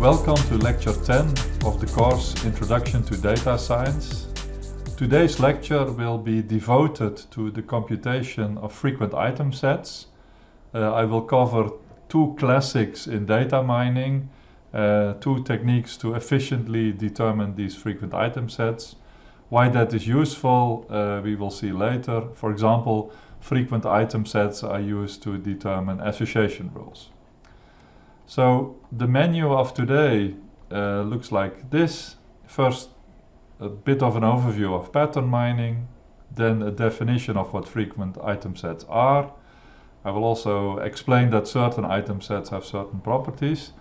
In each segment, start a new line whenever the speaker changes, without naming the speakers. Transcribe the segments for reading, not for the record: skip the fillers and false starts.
Welcome to Lecture 10 of the course Introduction to Data Science. Today's lecture will be devoted to the computation of frequent item sets. I will cover two classics in data mining, two techniques to efficiently determine these frequent item sets. Why that is useful, we will see later. For example, frequent item sets are used to determine association rules. So the menu of today looks like this. First, a bit of an overview of pattern mining, then a definition of what frequent item sets are. I will also explain that certain item sets have certain properties.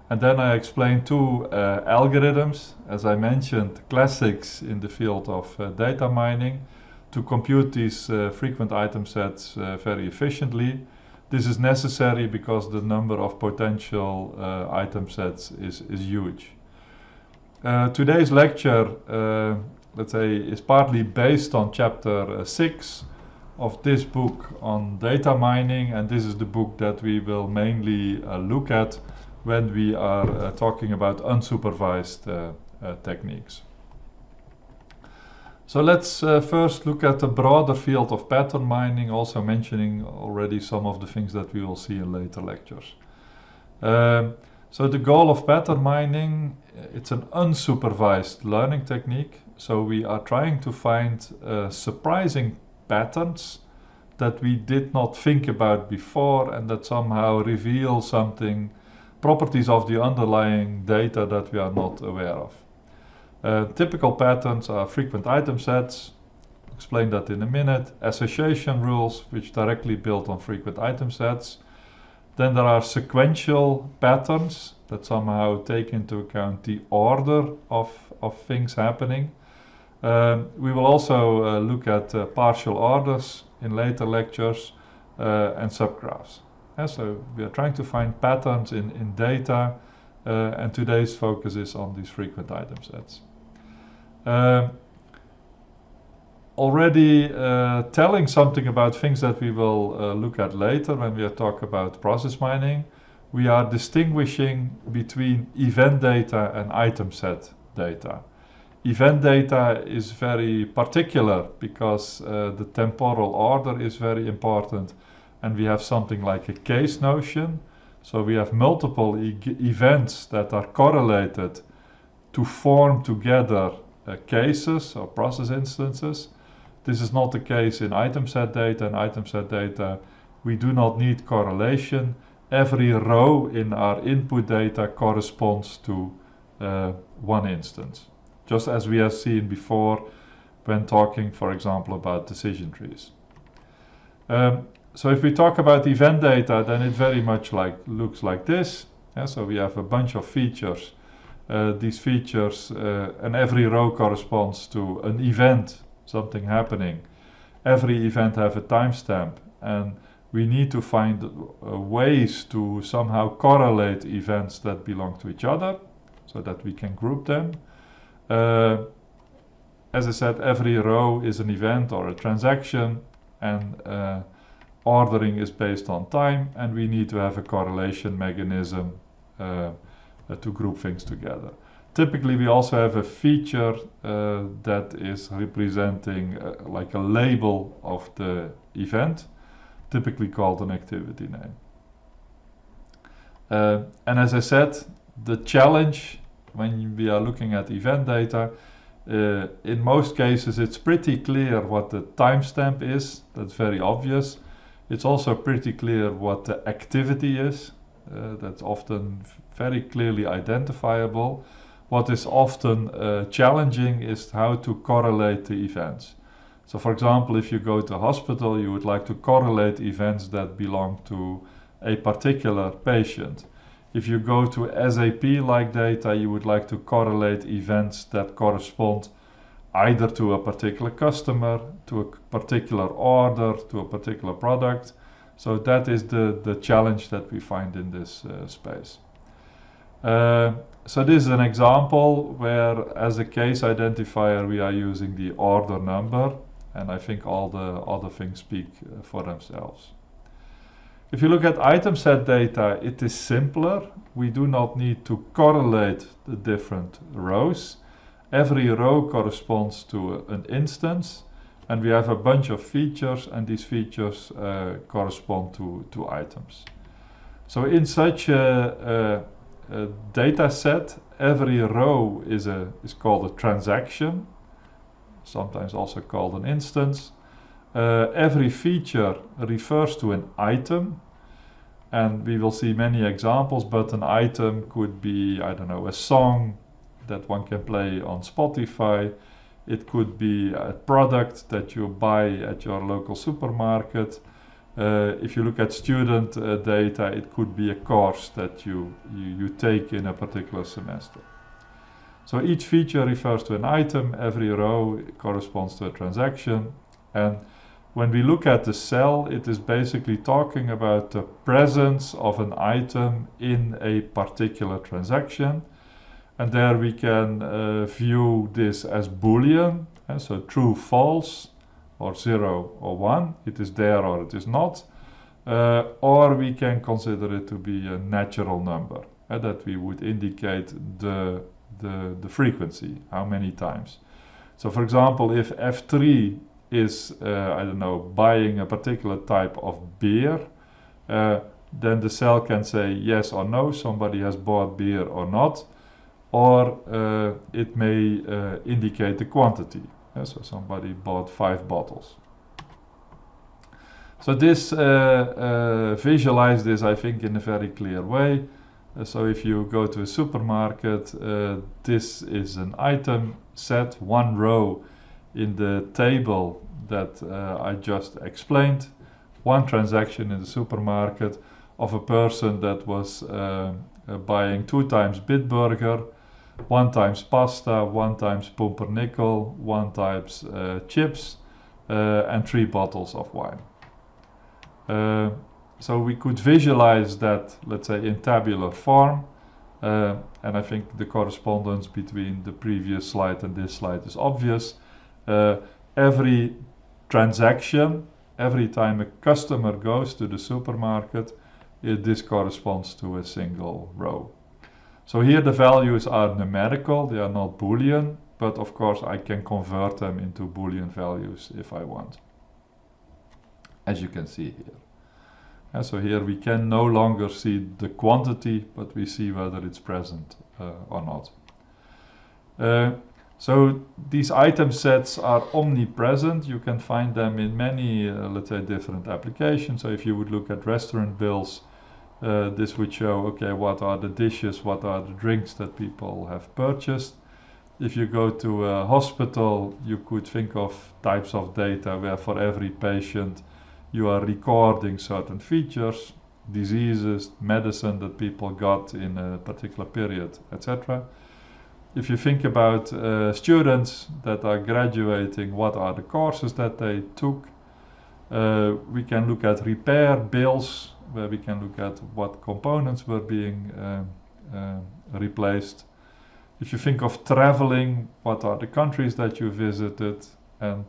And then I explain two algorithms, as I mentioned, classics in the field of data mining, to compute these frequent item sets very efficiently. This is necessary because the number of potential item sets is huge. Today's lecture, let's say, is partly based on chapter 6 of this book on data mining, and this is the book that we will mainly look at when we are talking about unsupervised techniques. So let's first look at the broader field of pattern mining, also mentioning already some of the things that we will see in later lectures. So the goal of pattern mining, it's an unsupervised learning technique. So we are trying to find surprising patterns that we did not think about before and that somehow reveal something, properties of the underlying data that we are not aware of. Typical patterns are frequent item sets, explain that in a minute, association rules, which directly build on frequent item sets. Then there are sequential patterns that somehow take into account the order of things happening. We will also look at partial orders in later lectures and subgraphs. So we are trying to find patterns in data, and today's focus is on these frequent item sets. Already telling something about things that we will look at later when we talk about process mining, we are distinguishing between event data and item set data. Event data is very particular because the temporal order is very important, and we have something like a case notion. So we have multiple events that are correlated to form together cases or process instances. This is not the case in item set data. In item set data, we do not need correlation. Every row in our input data corresponds to one instance, just as we have seen before when talking, for example, about decision trees. So if we talk about event data, then it very much looks like this. So we have a bunch of features. These features, and every row corresponds to an event, something happening. Every event has a timestamp, and we need to find ways to somehow correlate events that belong to each other so that we can group them. As I said, every row is an event or a transaction, and ordering is based on time, and we need to have a correlation mechanism to group things together. Typically, we also have a feature that is representing like a label of the event, typically called an activity name. And as I said, the challenge when we are looking at event data, in most cases it's pretty clear what the timestamp is. That's very obvious. It's also pretty clear what the activity is. That's often very clearly identifiable. What is often challenging is how to correlate the events. So for example, if you go to a hospital, you would like to correlate events that belong to a particular patient. If you go to SAP-like data, you would like to correlate events that correspond either to a particular customer, to a particular order, to a particular product. So that is the challenge that we find in this space. So this is an example where, as a case identifier, we are using the order number, and I think all the other things speak for themselves. If you look at item set data, it is simpler. We do not need to correlate the different rows. Every row corresponds to an instance, and we have a bunch of features, and these features correspond to items. So in such a data set, every row is called a transaction, sometimes also called an instance. Every feature refers to an item, and we will see many examples, but an item could be, I don't know, a song that one can play on Spotify. It could be a product that you buy at your local supermarket. If you look at student data, it could be a course that you take in a particular semester. So each feature refers to an item, every row corresponds to a transaction, and when we look at the cell, it is basically talking about the presence of an item in a particular transaction. And there we can view this as Boolean, so true, false, or 0 or 1, it is there or it is not. Or we can consider it to be a natural number, that we would indicate the frequency, how many times. So for example, if F3 is, I don't know, buying a particular type of beer, then the cell can say yes or no, somebody has bought beer or not, or it may indicate the quantity. So somebody bought 5 bottles. So this visualize this, I think, in a very clear way. So if you go to a supermarket, this is an item set, one row in the table that I just explained, one transaction in the supermarket of a person that was buying 2 times Bitburger, 1 times pasta, 1 times pumpernickel, 1 times chips, and 3 bottles of wine. So we could visualize that, let's say, in tabular form, and I think the correspondence between the previous slide and this slide is obvious. Every transaction, every time a customer goes to the supermarket, this corresponds to a single row. So here the values are numerical, they are not Boolean, but of course I can convert them into Boolean values if I want, as you can see here. And so here we can no longer see the quantity, but we see whether it's present or not. So these item sets are omnipresent. You can find them in many, let's say, different applications. So if you would look at restaurant bills, this would show, okay, what are the dishes, what are the drinks that people have purchased. If you go to a hospital, you could think of types of data where for every patient you are recording certain features, diseases, medicine that people got in a particular period, etc. If you think about students that are graduating, what are the courses that they took? We can look at repair bills, where we can look at what components were being replaced. If you think of traveling, what are the countries that you visited? And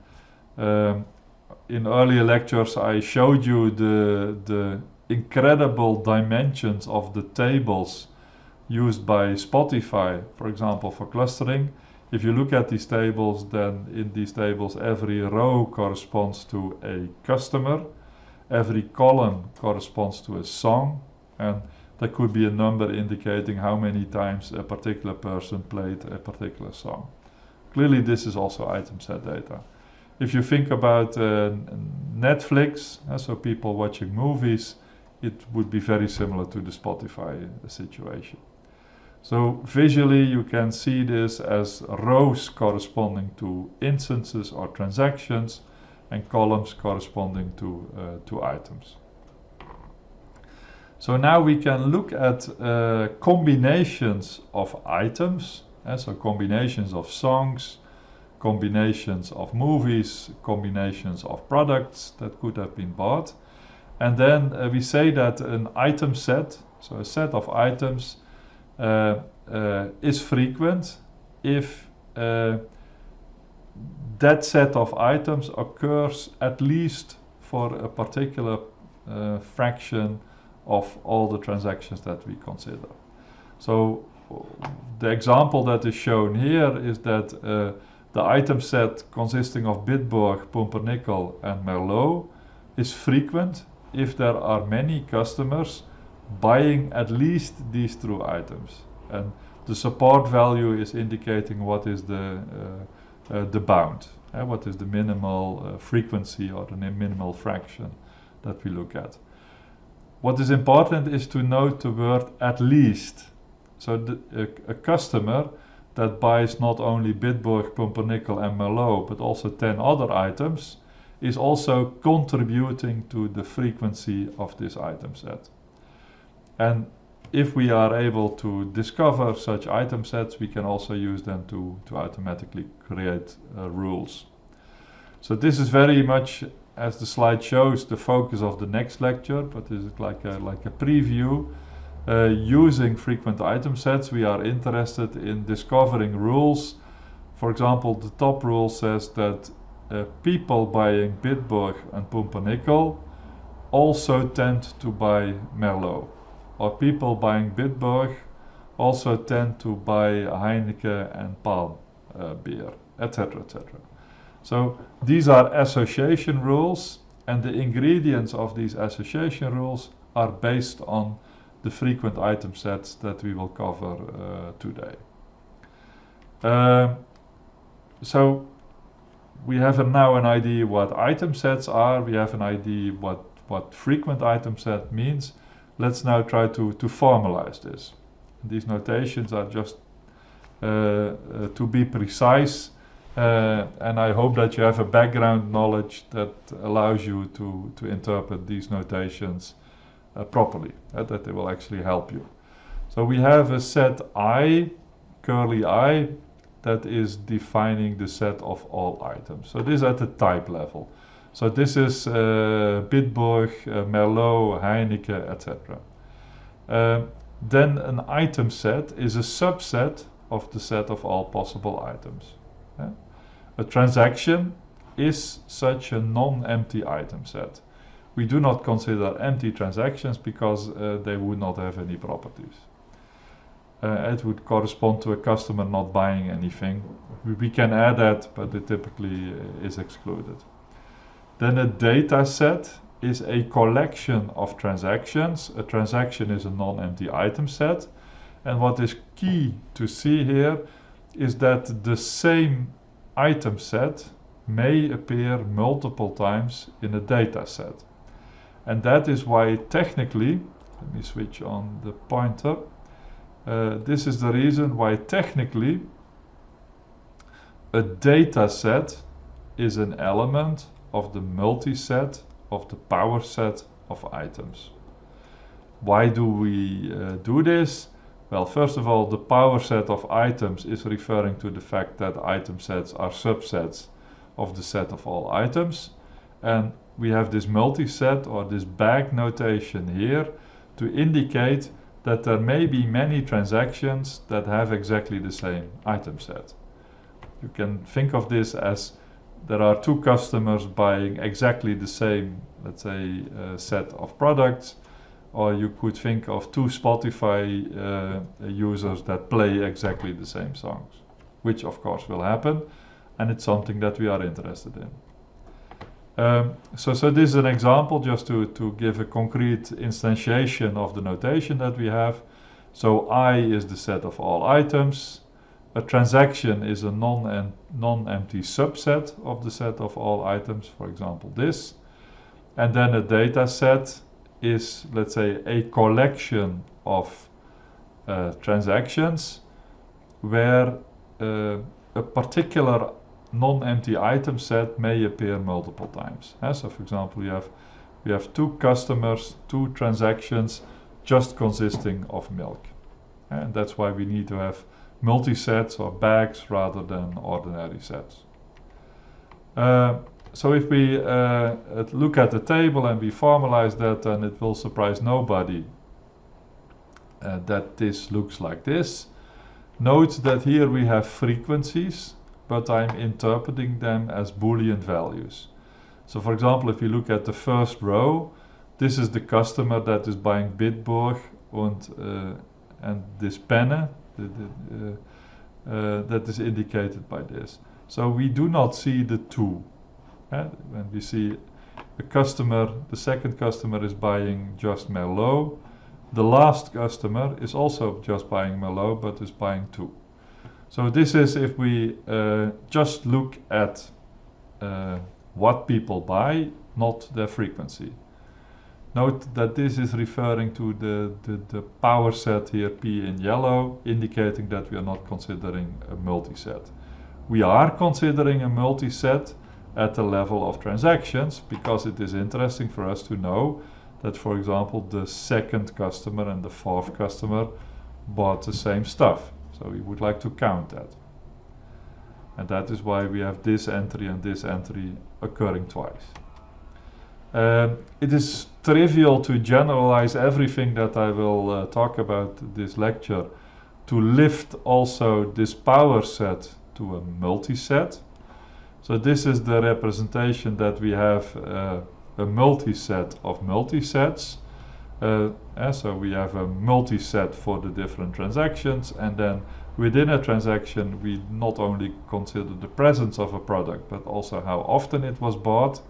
in earlier lectures I showed you the incredible dimensions of the tables used by Spotify, for example, for clustering. If you look at these tables, then in these tables every row corresponds to a customer, every column corresponds to a song, and there could be a number indicating how many times a particular person played a particular song. Clearly this is also item set data. If you think about Netflix, so people watching movies, it would be very similar to the Spotify situation. So visually you can see this as rows corresponding to instances or transactions and columns corresponding to items. So now we can look at combinations of items, so combinations of songs, combinations of movies, combinations of products that could have been bought. And then we say that an item set, so a set of items, is frequent if that set of items occurs at least for a particular fraction of all the transactions that we consider. So the example that is shown here is that the item set consisting of Bitburg, Pumpernickel and Merlot is frequent if there are many customers buying at least these two items. And the support value is indicating what is the bound, what is the minimal frequency or the minimal fraction that we look at. What is important is to note the word at least. So a customer that buys not only Bitburg, Pumpernickel and Merlot, but also 10 other items, is also contributing to the frequency of this item set. And if we are able to discover such item sets, we can also use them to automatically create rules. So this is very much, as the slide shows, the focus of the next lecture, but this is like a preview. Using frequent item sets, we are interested in discovering rules. For example, the top rule says that people buying Bitburg and Pumpernickel also tend to buy Merlot. Or people buying Bitburg also tend to buy Heineken and Palm beer, etc., etc. So these are association rules, and the ingredients of these association rules are based on the frequent item sets that we will cover today. So we have now an idea what item sets are, we have an idea what frequent item set means. Let's now try to formalize this. These notations are just to be precise, and I hope that you have a background knowledge that allows you to interpret these notations properly, that they will actually help you. So we have a set I, curly I, that is defining the set of all items. So this is at the type level. So this is Bitburg, Merlot, Heineken, etc. Then an item set is a subset of the set of all possible items. A transaction is such a non-empty item set. We do not consider empty transactions because they would not have any properties. It would correspond to a customer not buying anything. We can add that, but it typically is excluded. Then a data set is a collection of transactions. A transaction is a non-empty item set. And what is key to see here is that the same item set may appear multiple times in a data set. And that is why technically, let me switch on the pointer, this is the reason why technically a data set is an element of the multiset of the power set of items. Why do we do this? Well, first of all, the power set of items is referring to the fact that item sets are subsets of the set of all items. And we have this multiset or this bag notation here to indicate that there may be many transactions that have exactly the same item set. You can think of this as there are two customers buying exactly the same, let's say, set of products, or you could think of two Spotify users that play exactly the same songs, which of course will happen, and it's something that we are interested in. So this is an example just to give a concrete instantiation of the notation that we have. So I is the set of all items. A transaction is a non-empty subset of the set of all items, for example this. And then a data set is, let's say, a collection of transactions where a particular non-empty item set may appear multiple times. So for example, we have two customers, two transactions just consisting of milk. And that's why we need to have multi-sets or bags rather than ordinary sets. So if we look at the table and we formalize that, then it will surprise nobody that this looks like this. Note that here we have frequencies, but I'm interpreting them as Boolean values. So for example, if you look at the first row, This is the customer that is buying Bitburg and this Penne that is indicated by this. So we do not see the two. When we see a customer, the second customer is buying just Merlot. The last customer is also just buying Merlot, but is buying two. So this is if we just look at what people buy, not their frequency. Note that this is referring to the power set here, P in yellow, indicating that we are not considering a multi-set. We are considering a multi-set at the level of transactions, because it is interesting for us to know that, for example, the second customer and the fourth customer bought the same stuff. So we would like to count that. And that is why we have this entry and this entry occurring twice. It is trivial to generalize everything that I will talk about this lecture to lift also this power set to a multi-set. So this is the representation that we have a multi-set of multi-sets. So we have a multi-set for the different transactions, and then within a transaction we not only consider the presence of a product but also how often it was bought,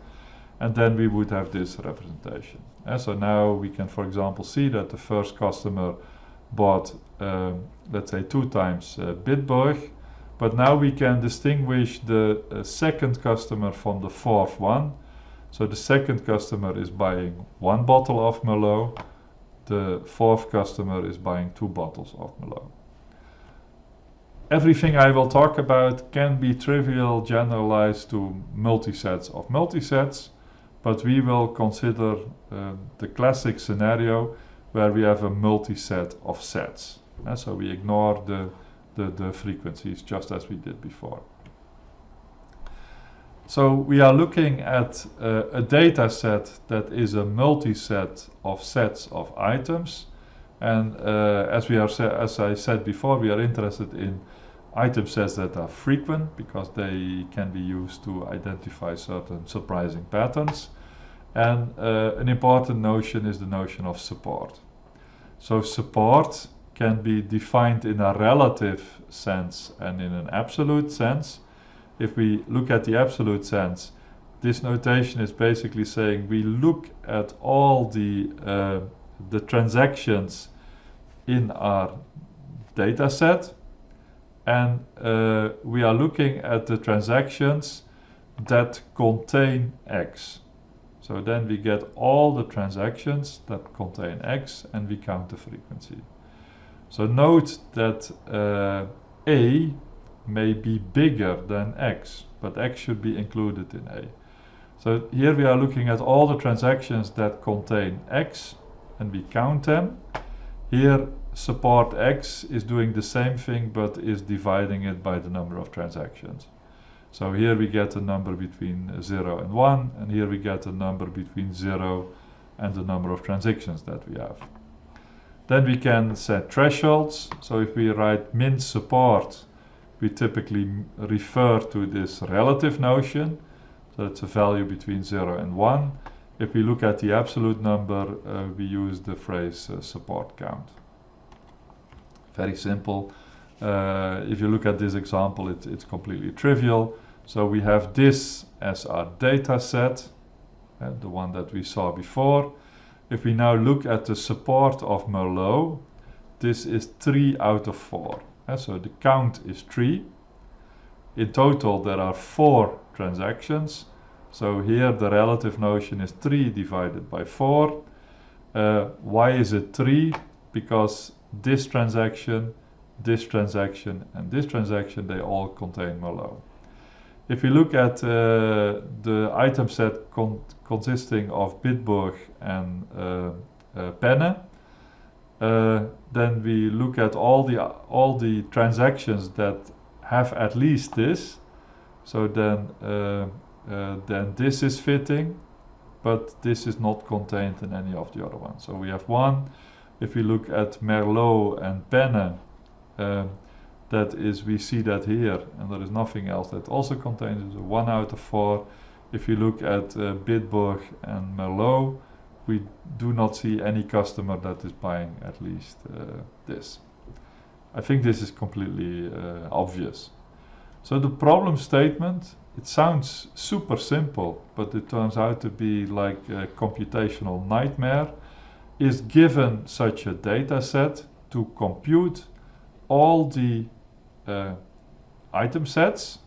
and then we would have this representation. So now we can, for example, see that the first customer bought let's say 2 times Bitburg, but now we can distinguish the second customer from the fourth one. So the second customer is buying 1 bottle of Merlot, the fourth customer is buying 2 bottles of Merlot. Everything I will talk about can be trivial generalized to multi-sets of multi-sets, but we will consider the classic scenario where we have a multi-set of sets. So we ignore the frequencies just as we did before. So we are looking at a data set that is a multi-set of sets of items, and as I said before, we are interested in item sets that are frequent because they can be used to identify certain surprising patterns. And an important notion is the notion of support. So support can be defined in a relative sense and in an absolute sense. If we look at the absolute sense, this notation is basically saying we look at all the transactions in our data set, and we are looking at the transactions that contain X. So then we get all the transactions that contain X and we count the frequency. So note that A may be bigger than X, but X should be included in A. So here we are looking at all the transactions that contain X and we count them. Here support X is doing the same thing but is dividing it by the number of transactions. So here we get a number between 0 and 1, and here we get a number between 0 and the number of transactions that we have. Then we can set thresholds. So if we write min support, we typically refer to this relative notion. So it's a value between 0 and 1. If we look at the absolute number, we use the phrase support count. Very simple. If you look at this example, it's completely trivial. So we have this as our data set, the one that we saw before. If we now look at the support of Merlot, this is 3 out of 4. So the count is 3. In total there are 4 transactions. So here the relative notion is 3 divided by 4. Why is it 3? Because this transaction, and this transaction, they all contain Merlot. If we look at the item set consisting of Bitburg and Penne, then we look at all the transactions that have at least this. So then this is fitting, but this is not contained in any of the other ones. So we have 1. If we look at Merlot and Penne, that is, we see that here, and there is nothing else that also contains it. 1 out of 4. If you look at Bitburg and Merlot, we do not see any customer that is buying at least this. I think this is completely obvious. So the problem statement, it sounds super simple, but it turns out to be like a computational nightmare, is given such a data set to compute all the item sets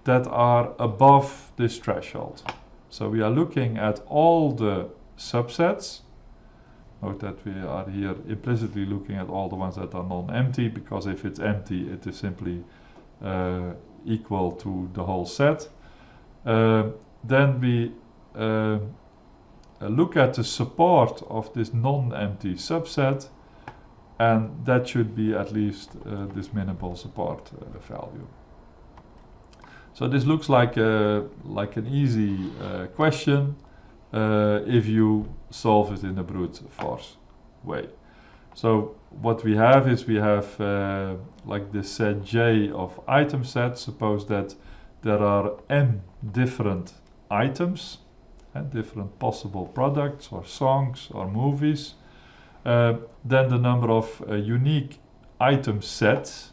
that are above this threshold. So we are looking at all the subsets. Note that we are here implicitly looking at all the ones that are non-empty, because if it's empty, it is simply equal to the whole set. Then we look at the support of this non-empty subset, and that should be at least this minimal support value. So this looks like an easy question if you solve it in a brute force way. So what we have is we have like this set J of item sets. Suppose that there are n different items and different possible products or songs or movies. Then the number of unique item sets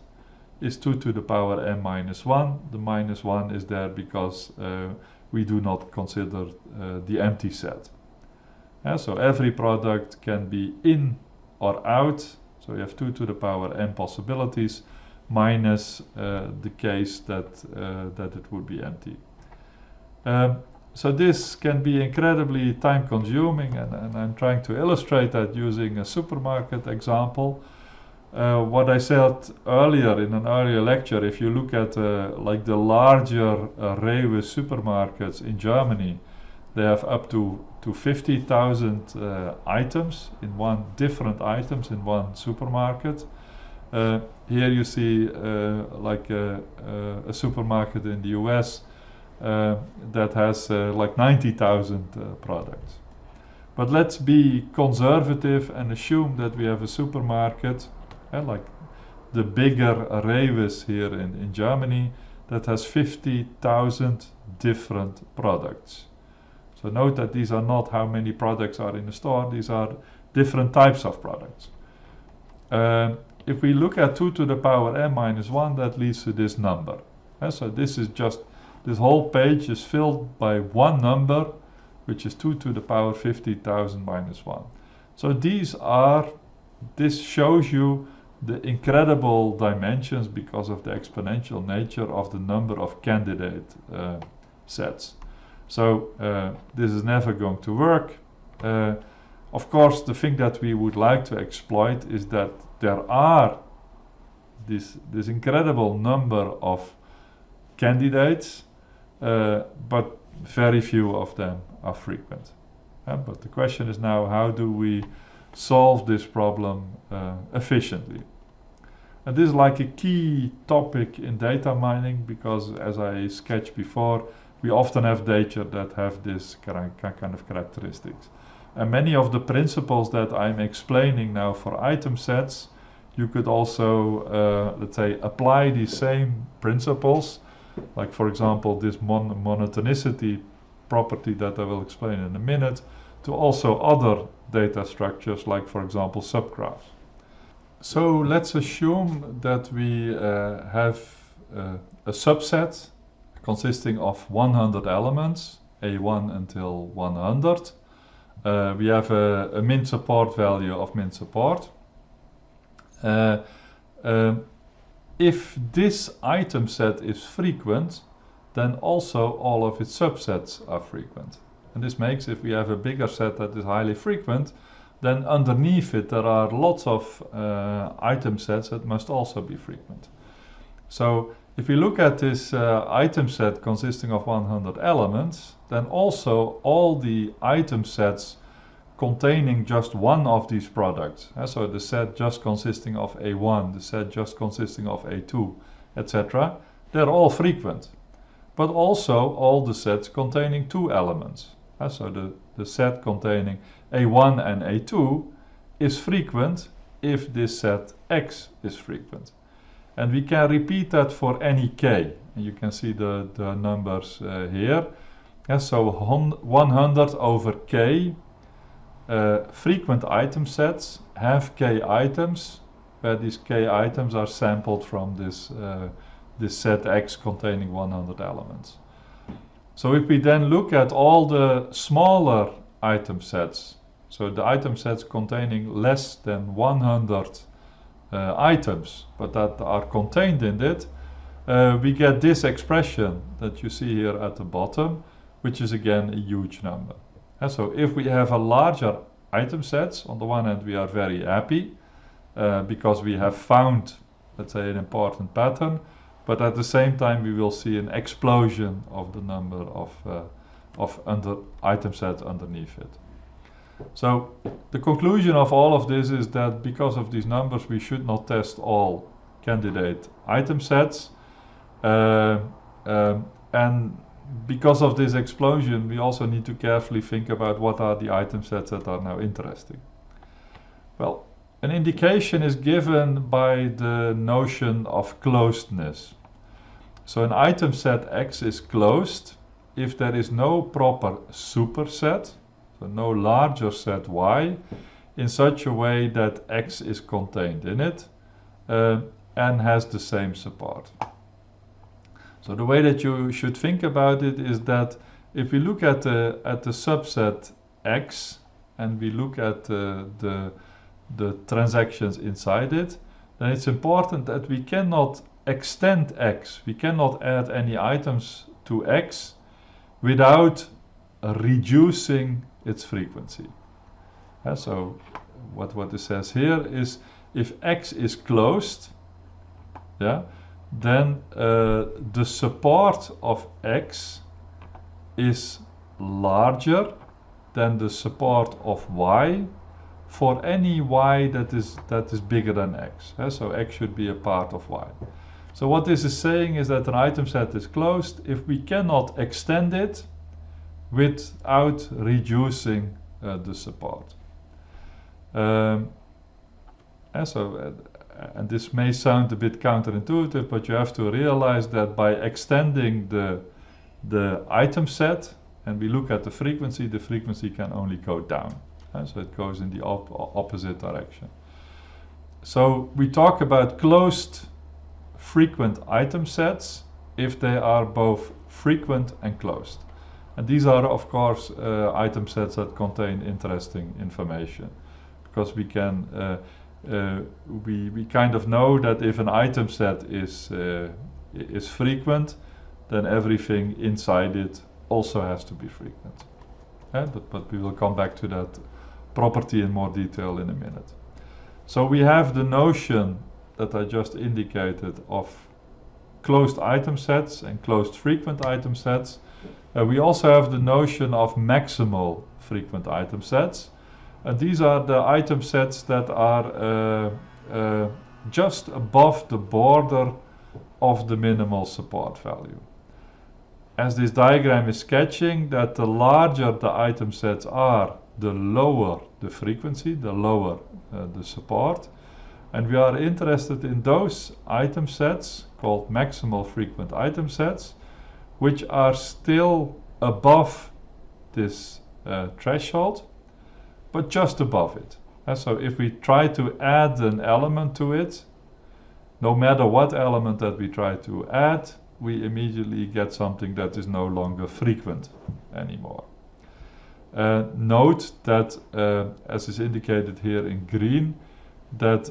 is 2 to the power n minus 1. The minus 1 is there because we do not consider the empty set. So every product can be in or out. So you have 2 to the power n possibilities minus the case that it would be empty. So this can be incredibly time consuming, and I'm trying to illustrate that using a supermarket example. What I said earlier in an earlier lecture, if you look at like the larger Rewe supermarkets in Germany, they have up to 50,000 items in different items in one supermarket. Here you see like a supermarket in the US that has like 90,000 products. But let's be conservative and assume that we have a supermarket like the bigger Rewe's here in Germany that has 50,000 different products. So note that these are not how many products are in the store, these are different types of products. If we look at 2 to the power n minus 1, that leads to this number. So this whole page is filled by one number, which is 2 to the power 50,000 minus 1. So this shows you the incredible dimensions because of the exponential nature of the number of candidate sets. So this is never going to work. Of course, the thing that we would like to exploit is that there are this incredible number of candidates, but very few of them are frequent. But the question is now, how do we solve this problem efficiently? And this is like a key topic in data mining, because as I sketched before, we often have data that have this kind of characteristics. And many of the principles that I'm explaining now for item sets, you could also, let's say, apply these same principles, like for example this monotonicity property that I will explain in a minute, to also other data structures, like for example subgraphs. So let's assume that we have a subset consisting of 100 elements, A1 until 100. We have a min support value of min support. If this item set is frequent, then also all of its subsets are frequent. And this makes, if we have a bigger set that is highly frequent, then underneath it there are lots of item sets that must also be frequent. So if we look at this item set consisting of 100 elements, then also all the item sets containing just one of these products, so the set just consisting of A1, the set just consisting of A2, etc., they're all frequent. But also all the sets containing two elements. So the set containing A1 and A2 is frequent if this set X is frequent. And we can repeat that for any K. And you can see the numbers here. So 100 over K frequent item sets have k items, where these k items are sampled from this set X containing 100 elements. So if we then look at all the smaller item sets, so the item sets containing less than 100 items, but that are contained in it, we get this expression that you see here at the bottom, which is again a huge number. And so if we have a larger item sets, on the one hand we are very happy because we have found, let's say, an important pattern, but at the same time we will see an explosion of the number of item sets underneath it. So the conclusion of all of this is that because of these numbers we should not test all candidate item sets, and because of this explosion we also need to carefully think about what are the item sets that are now interesting. Well, an indication is given by the notion of closedness. So an item set X is closed if there is no proper superset, so no larger set Y, in such a way that X is contained in it and has the same support. So the way that you should think about it is that if we look at the subset X and we look at the transactions inside it, then it's important that we cannot extend X. We cannot add any items to X without reducing its frequency. So what it says here is if X is closed, then the support of X is larger than the support of Y for any Y that is bigger than X. So X should be a part of Y. So what this is saying is that an item set is closed if we cannot extend it without reducing the support. And this may sound a bit counterintuitive, but you have to realize that by extending the item set and we look at the frequency can only go down. So it goes in the opposite direction. So we talk about closed frequent item sets if they are both frequent and closed. And these are of course item sets that contain interesting information, because we can we kind of know that if an item set is frequent, then everything inside it also has to be frequent. But we will come back to that property in more detail in a minute. So we have the notion that I just indicated of closed item sets and closed frequent item sets. We also have the notion of maximal frequent item sets. And these are the item sets that are just above the border of the minimal support value. As this diagram is sketching, that the larger the item sets are, the lower the frequency, the lower the support. And we are interested in those item sets called maximal frequent item sets, which are still above this threshold, but just above it. And so if we try to add an element to it, no matter what element that we try to add, we immediately get something that is no longer frequent anymore. Note that, as is indicated here in green, that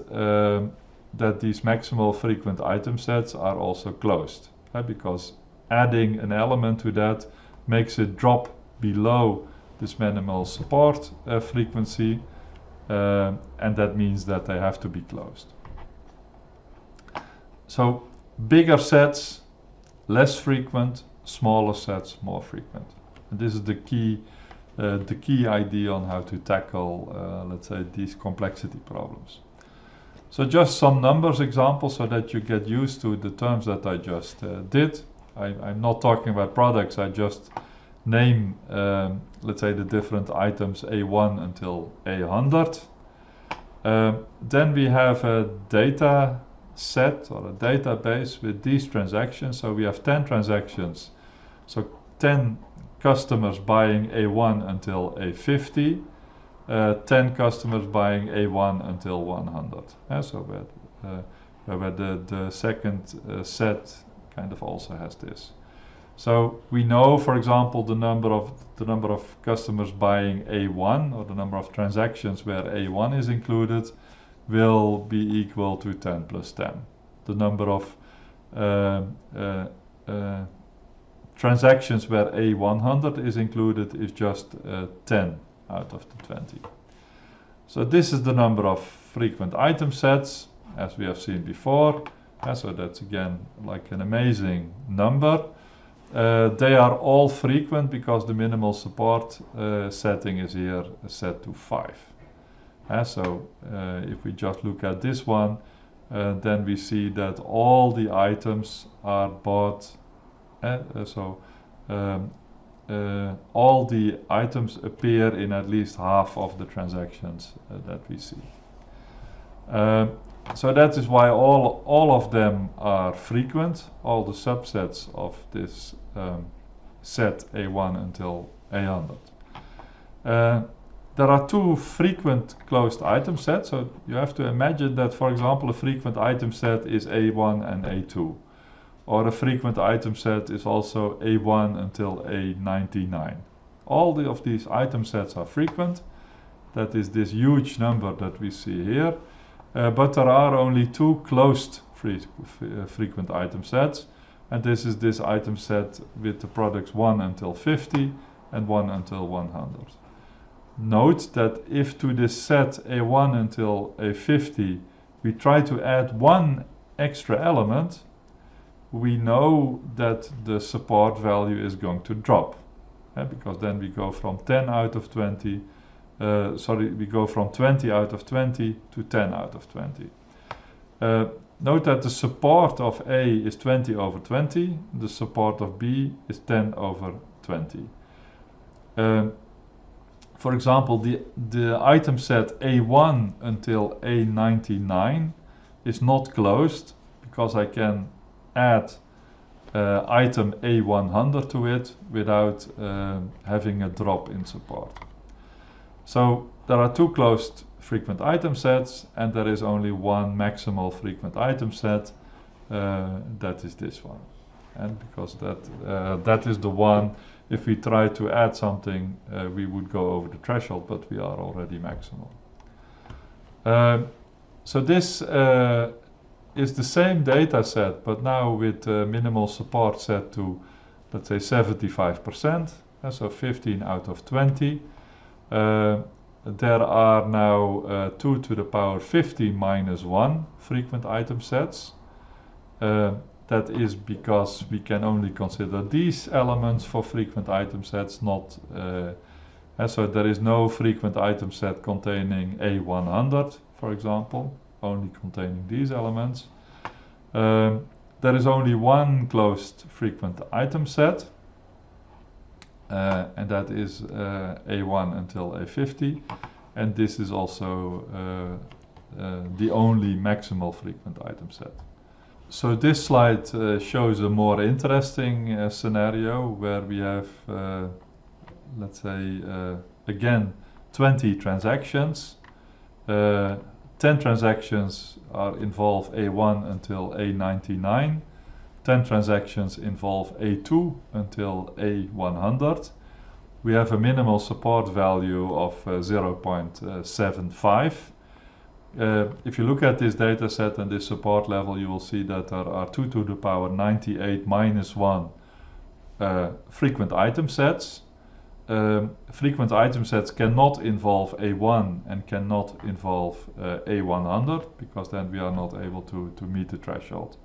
these maximal frequent item sets are also closed, because adding an element to that makes it drop below this minimal support frequency, and that means that they have to be closed. So bigger sets, less frequent, smaller sets, more frequent. And this is the key idea on how to tackle, let's say, these complexity problems. So just some numbers examples so that you get used to the terms that I just did. I'm not talking about products, I just name, let's say, the different items A1 until A100. Then we have a data set or a database with these transactions. So we have 10 transactions, so 10 customers buying A1 until A50. 10 customers buying A1 until 100. So where the second set kind of also has this. So we know, for example, the number of customers buying A1, or the number of transactions where A1 is included, will be equal to 10 plus 10. The number of transactions where A100 is included is just 10 out of the 20. So this is the number of frequent item sets, as we have seen before. So that's again like an amazing number. They are all frequent because the minimal support setting is here set to 5. So if we just look at this one, then we see that all the items are bought. All the items appear in at least half of the transactions that we see. So that is why all of them are frequent, all the subsets of this set A1 until A100. There are two frequent closed item sets, so you have to imagine that, for example, a frequent item set is A1 and A2. Or a frequent item set is also A1 until A99. All of these item sets are frequent. That is this huge number that we see here. But there are only two closed frequent item sets. And this is this item set with the products 1 until 50 and 1 until 100. Note that if to this set A1 until A50 we try to add one extra element, we know that the support value is going to drop, because then we go from 10 out of 20, we go from 20 out of 20 to 10 out of 20. Note that the support of A is 20 over 20, the support of B is 10 over 20. For example, the item set A1 until A99 is not closed because I can add item A100 to it without having a drop in support. So there are two closed frequent item sets, and there is only one maximal frequent item set, that is this one. And because that is the one, if we try to add something, we would go over the threshold, but we are already maximal. So this is the same data set, but now with minimal support set to, let's say, 75%, so 15 out of 20. There are now 2 to the power 50 minus 1 frequent item sets. That is because we can only consider these elements for frequent item sets, not so there is no frequent item set containing A100, for example, only containing these elements. There is only one closed frequent item set, and that is A1 until A50, and this is also the only maximal frequent item set. So this slide shows a more interesting scenario where we have, let's say, again 20 transactions. 10 transactions involve A1 until A99. 10 transactions involve A2 until A100. We have a minimal support value of 0.75. If you look at this data set and this support level, you will see that there are 2 to the power 98 minus 1 frequent item sets. Frequent item sets cannot involve A1 and cannot involve A100, because then we are not able to meet the threshold.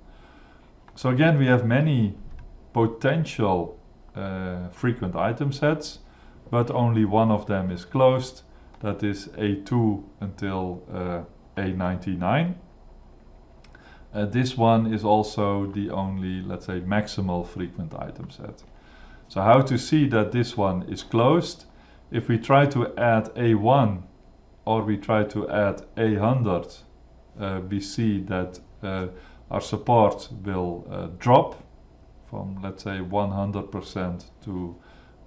So again, we have many potential frequent item sets, but only one of them is closed. That is A2 until A99. This one is also the only, let's say, maximal frequent item set. So how to see that this one is closed? If we try to add A1 or we try to add A100, we see that our support will drop from, let's say, 100% to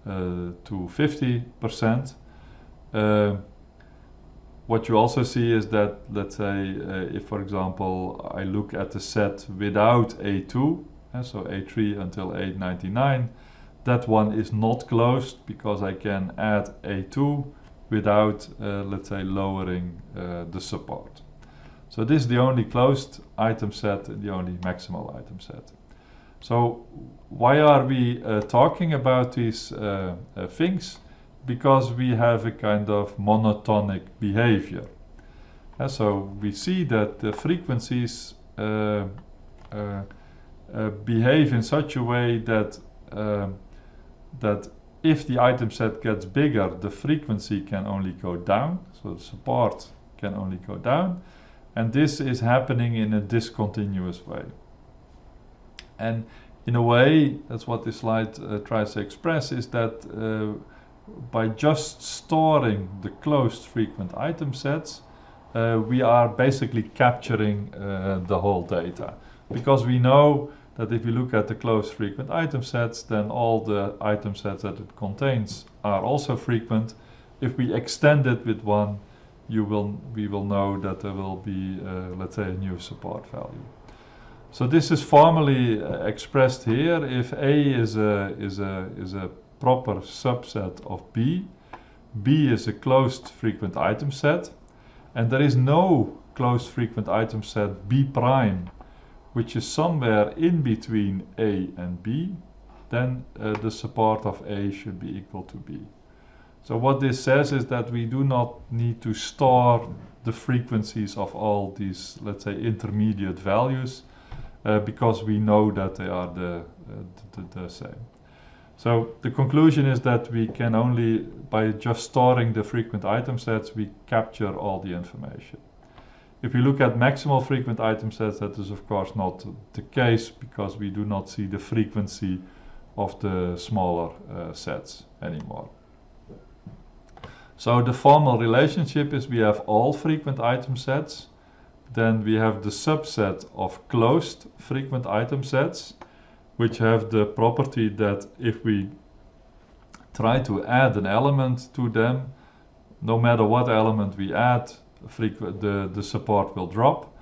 50%. what you also see is that, let's say, if for example I look at the set without A2, so A3 until A99, that one is not closed because I can add A2 without, let's say, lowering the support. So this is the only closed item set, the only maximal item set. So why are we talking about these things? Because we have a kind of monotonic behavior. So we see that the frequencies behave in such a way that that if the item set gets bigger, the frequency can only go down, so the support can only go down, and this is happening in a discontinuous way. And in a way, that's what this slide tries to express, is that by just storing the closed frequent item sets, we are basically capturing the whole data, because we know that if you look at the closed frequent item sets, then all the item sets that it contains are also frequent. If we extend it with one, we will know that there will be, let's say, a new support value. So this is formally expressed here. If A is a proper subset of B, B is a closed frequent item set, and there is no closed frequent item set B prime, which is somewhere in between A and B, then the support of A should be equal to B. So what this says is that we do not need to store the frequencies of all these, let's say, intermediate values, because we know that they are the same. So the conclusion is that we can only, by just storing the frequent item sets, we capture all the information. If we look at maximal frequent item sets, that is of course not the case, because we do not see the frequency of the smaller sets anymore. So the formal relationship is we have all frequent item sets, then we have the subset of closed frequent item sets, which have the property that if we try to add an element to them, no matter what element we add, the support will drop.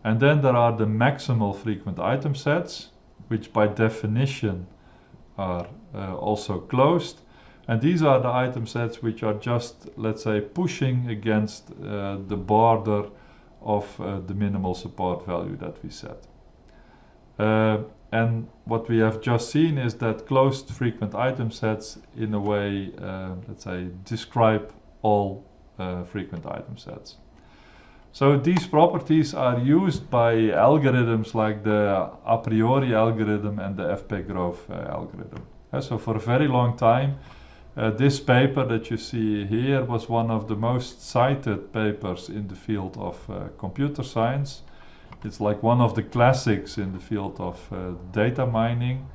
And then there are the maximal frequent item sets, which by definition are also closed. And these are the item sets which are just, let's say, pushing against the border of the minimal support value that we set. And what we have just seen is that closed frequent item sets, in a way, let's say, describe all frequent item sets. So these properties are used by algorithms like the a priori algorithm and the fpgrowth algorithm. So for a very long time, this paper that you see here was one of the most cited papers in the field of computer science. It's like one of the classics in the field of data mining.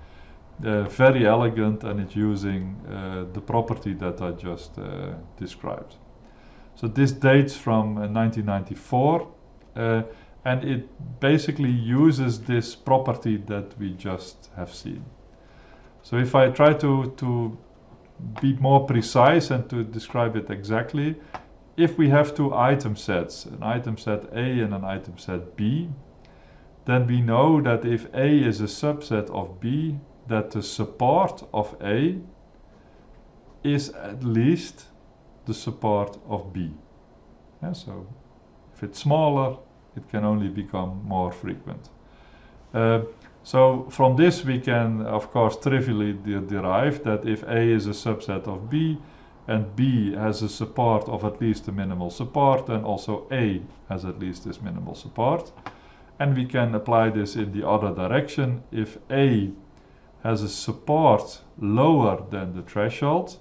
Very elegant, and it's using the property that I just described. So this dates from 1994, and it basically uses this property that we just have seen. So if I try to be more precise and to describe it exactly, if we have two item sets, an item set A and an item set B, then we know that if A is a subset of B, that the support of A is at least the support of B. So if it's smaller, it can only become more frequent. So from this we can, of course, trivially derive that if A is a subset of B and B has a support of at least the minimal support, then also A has at least this minimal support. And we can apply this in the other direction. If A has a support lower than the threshold,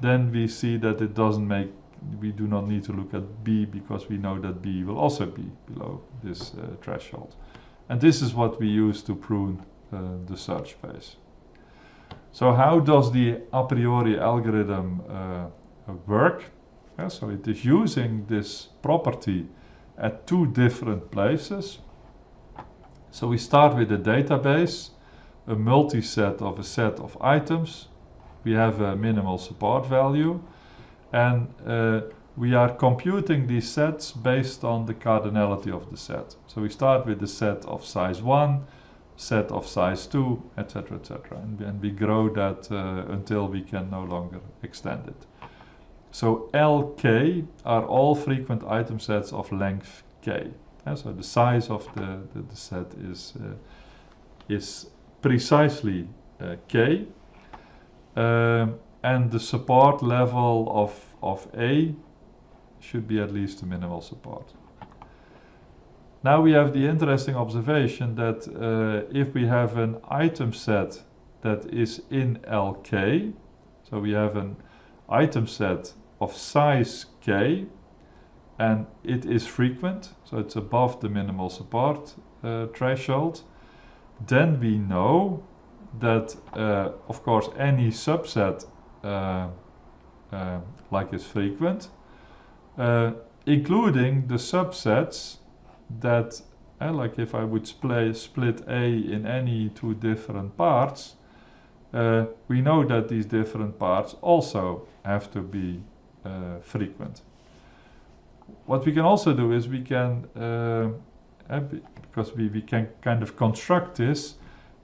then we see that it doesn't make, we do not need to look at B, because we know that B will also be below this threshold. And this is what we use to prune the search space. So how does the a priori algorithm work? So it is using this property at two different places. So we start with a database, a multiset of a set of items. We have a minimal support value, and we are computing these sets based on the cardinality of the set. So we start with the set of size 1, set of size 2, etc., etc. And we grow that until we can no longer extend it. So LK are all frequent item sets of length K. So the size of the set is precisely K. And the support level of A should be at least the minimal support. Now we have the interesting observation that if we have an item set that is in LK, so we have an item set of size K, and it is frequent, so it's above the minimal support threshold, then we know that, of course, any subset like is frequent, including the subsets that, like if I would split A in any two different parts, we know that these different parts also have to be frequent. What we can also do is we can, because we can kind of construct this,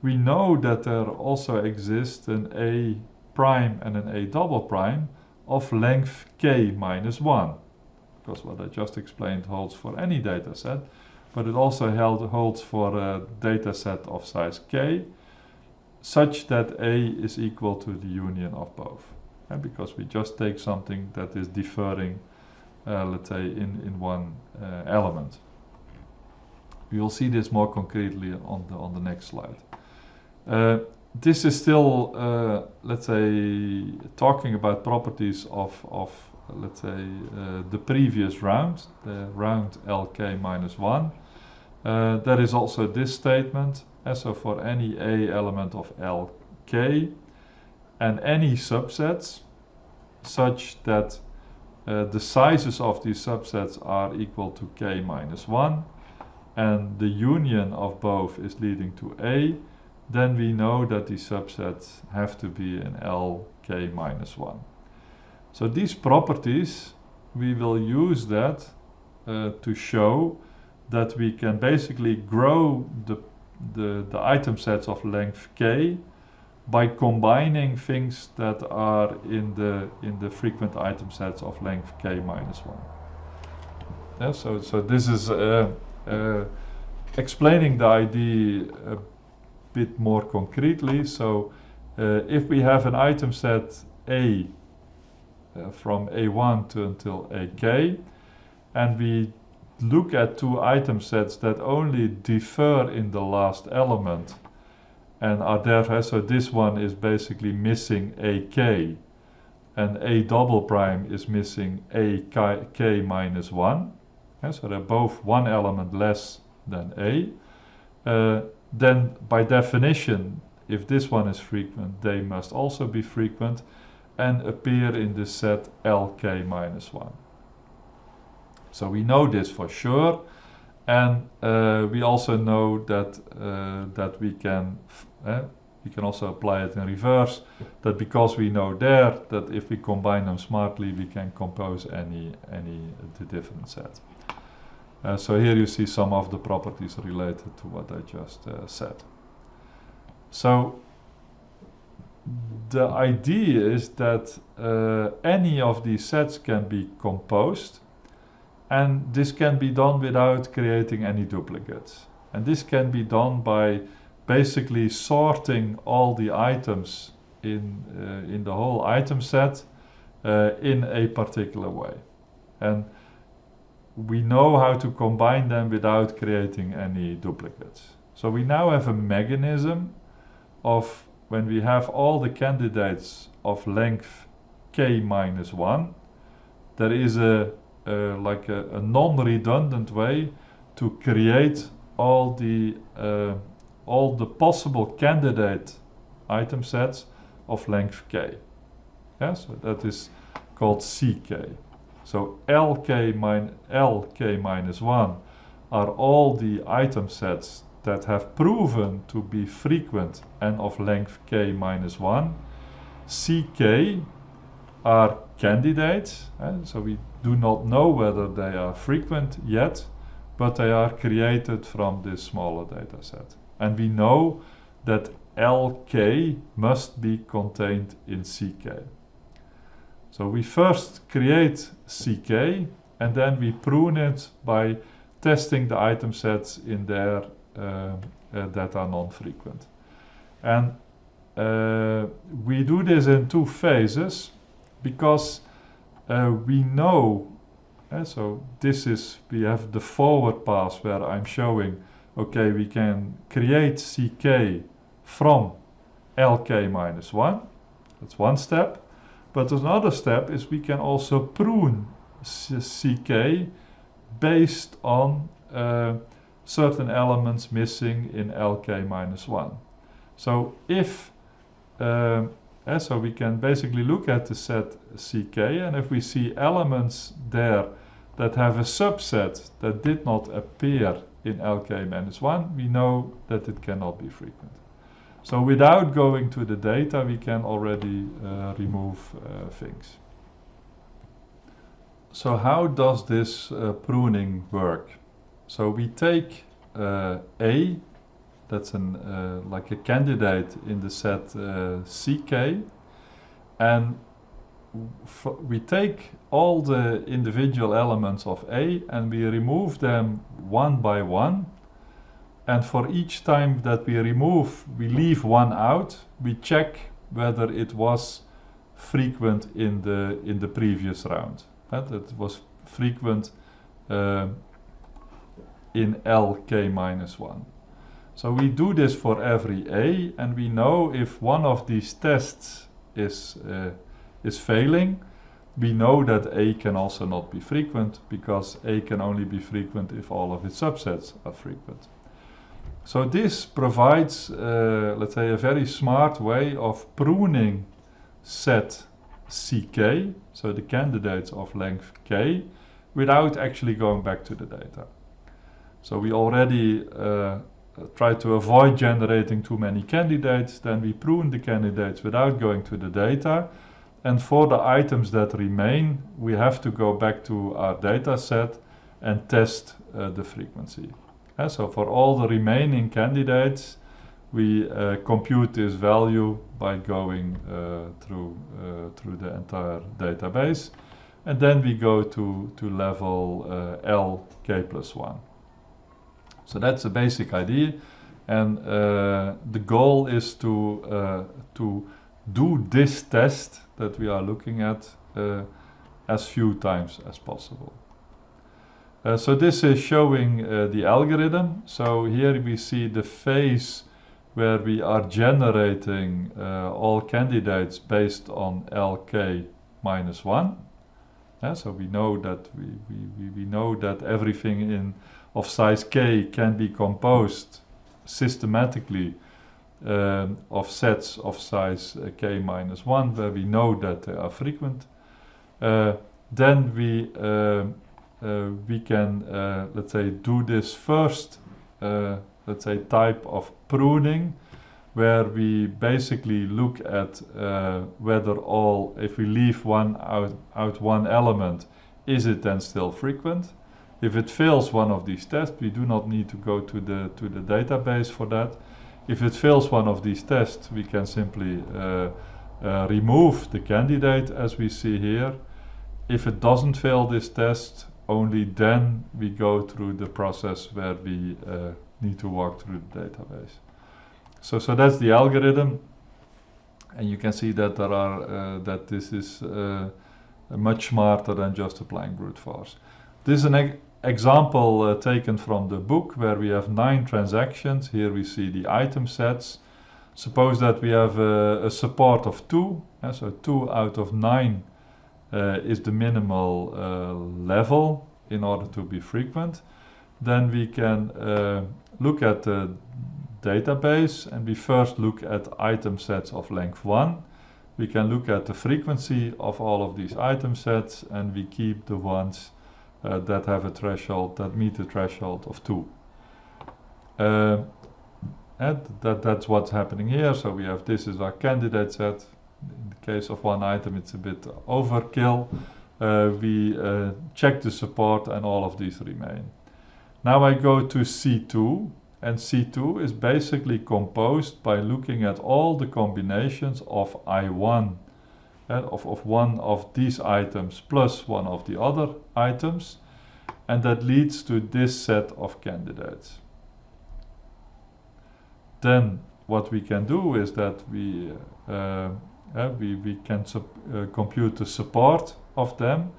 we know that there also exists an A prime and an A double prime of length K minus 1. Because what I just explained holds for any data set, but it also holds for a data set of size K, such that A is equal to the union of both. Because we just take something that is differing, let's say, in one element. We will see this more concretely on the next slide. This is still, let's say, talking about properties of let's say, the previous round, the round LK minus 1. There is also this statement, so for any A element of LK and any subsets such that the sizes of these subsets are equal to K minus 1 and the union of both is leading to A, then we know that these subsets have to be in LK minus 1. So these properties, we will use that to show that we can basically grow the item sets of length K by combining things that are in the frequent item sets of length K minus 1. Yeah, so this is explaining the idea a bit more concretely. So if we have an item set A from A1 to until AK, and we look at two item sets that only differ in the last element and are there, so this one is basically missing AK and A double prime is missing AK minus 1, so they're both one element less than A, then by definition, if this one is frequent, they must also be frequent and appear in the set LK minus 1. So we know this for sure, and we also know that we can also apply it in reverse, that because we know there that if we combine them smartly we can compose any the different set. So here you see some of the properties related to what I just said. So the idea is that any of these sets can be composed, and this can be done without creating any duplicates. And this can be done by basically sorting all the items in the whole item set in a particular way. And we know how to combine them without creating any duplicates. So we now have a mechanism of when we have all the candidates of length K minus 1, there is like a non-redundant way to create all the possible candidate item sets of length K. Yeah, so that is called CK. So LK minus 1 are all the item sets that have proven to be frequent and of length K minus 1. CK are candidates, so we do not know whether they are frequent yet, but they are created from this smaller data set. And we know that LK must be contained in CK. So we first create CK and then we prune it by testing the item sets in there that are non-frequent. And we do this in two phases because we know, so this is, we have the forward pass where I'm showing, okay, we can create CK from LK minus 1. That's one step. But another step is we can also prune CK based on certain elements missing in LK minus 1. So if, so we can basically look at the set CK, and if we see elements there that have a subset that did not appear in LK minus 1, we know that it cannot be frequent. So without going to the data, we can already remove things. So how does this pruning work? So we take A, that's like a candidate in the set CK, and we take all the individual elements of A and we remove them one by one. And for each time that we remove, we leave one out, we check whether it was frequent in the previous round. That it was frequent in LK minus 1. So we do this for every A, and we know if one of these tests is failing, we know that A can also not be frequent, because A can only be frequent if all of its subsets are frequent. So this provides, let's say, a very smart way of pruning set CK, so the candidates of length K, without actually going back to the data. So we already try to avoid generating too many candidates, then we prune the candidates without going to the data. And for the items that remain, we have to go back to our data set and test the frequency. So for all the remaining candidates, we compute this value by going through the entire database. And then we go to level LK plus 1. So that's the basic idea. And the goal is to do this test that we are looking at as few times as possible. So this is showing the algorithm. So here we see the phase where we are generating all candidates based on LK minus 1. So we know that we know that everything of size K can be composed systematically of sets of size K minus 1, where we know that they are frequent. Then we can, let's say, do this first, let's say, type of pruning, where we basically look at whether if we leave out one element, is it then still frequent? If it fails one of these tests, we do not need to go to the database for that. If it fails one of these tests, we can simply remove the candidate, as we see here. If it doesn't fail this test, only then we go through the process where we need to walk through the database. So that's the algorithm, and you can see that that this is much smarter than just applying brute force. This is an example taken from the book, where we have 9 transactions. Here we see the item sets. Suppose that we have a support of 2, so 2 out of 9 is the minimal level in order to be frequent. Then we can look at the database, and we first look at item sets of length 1. We can look at the frequency of all of these item sets, and we keep the ones that have a threshold, that meet the threshold of 2. And that's what's happening here. So we have, this is our candidate set, In the case of one item, it's a bit overkill. We check the support and all of these remain. Now I go to C2, and C2 is basically composed by looking at all the combinations of I1, of one of these items plus one of the other items, and that leads to this set of candidates. Then what we can do is that we can compute the support of them,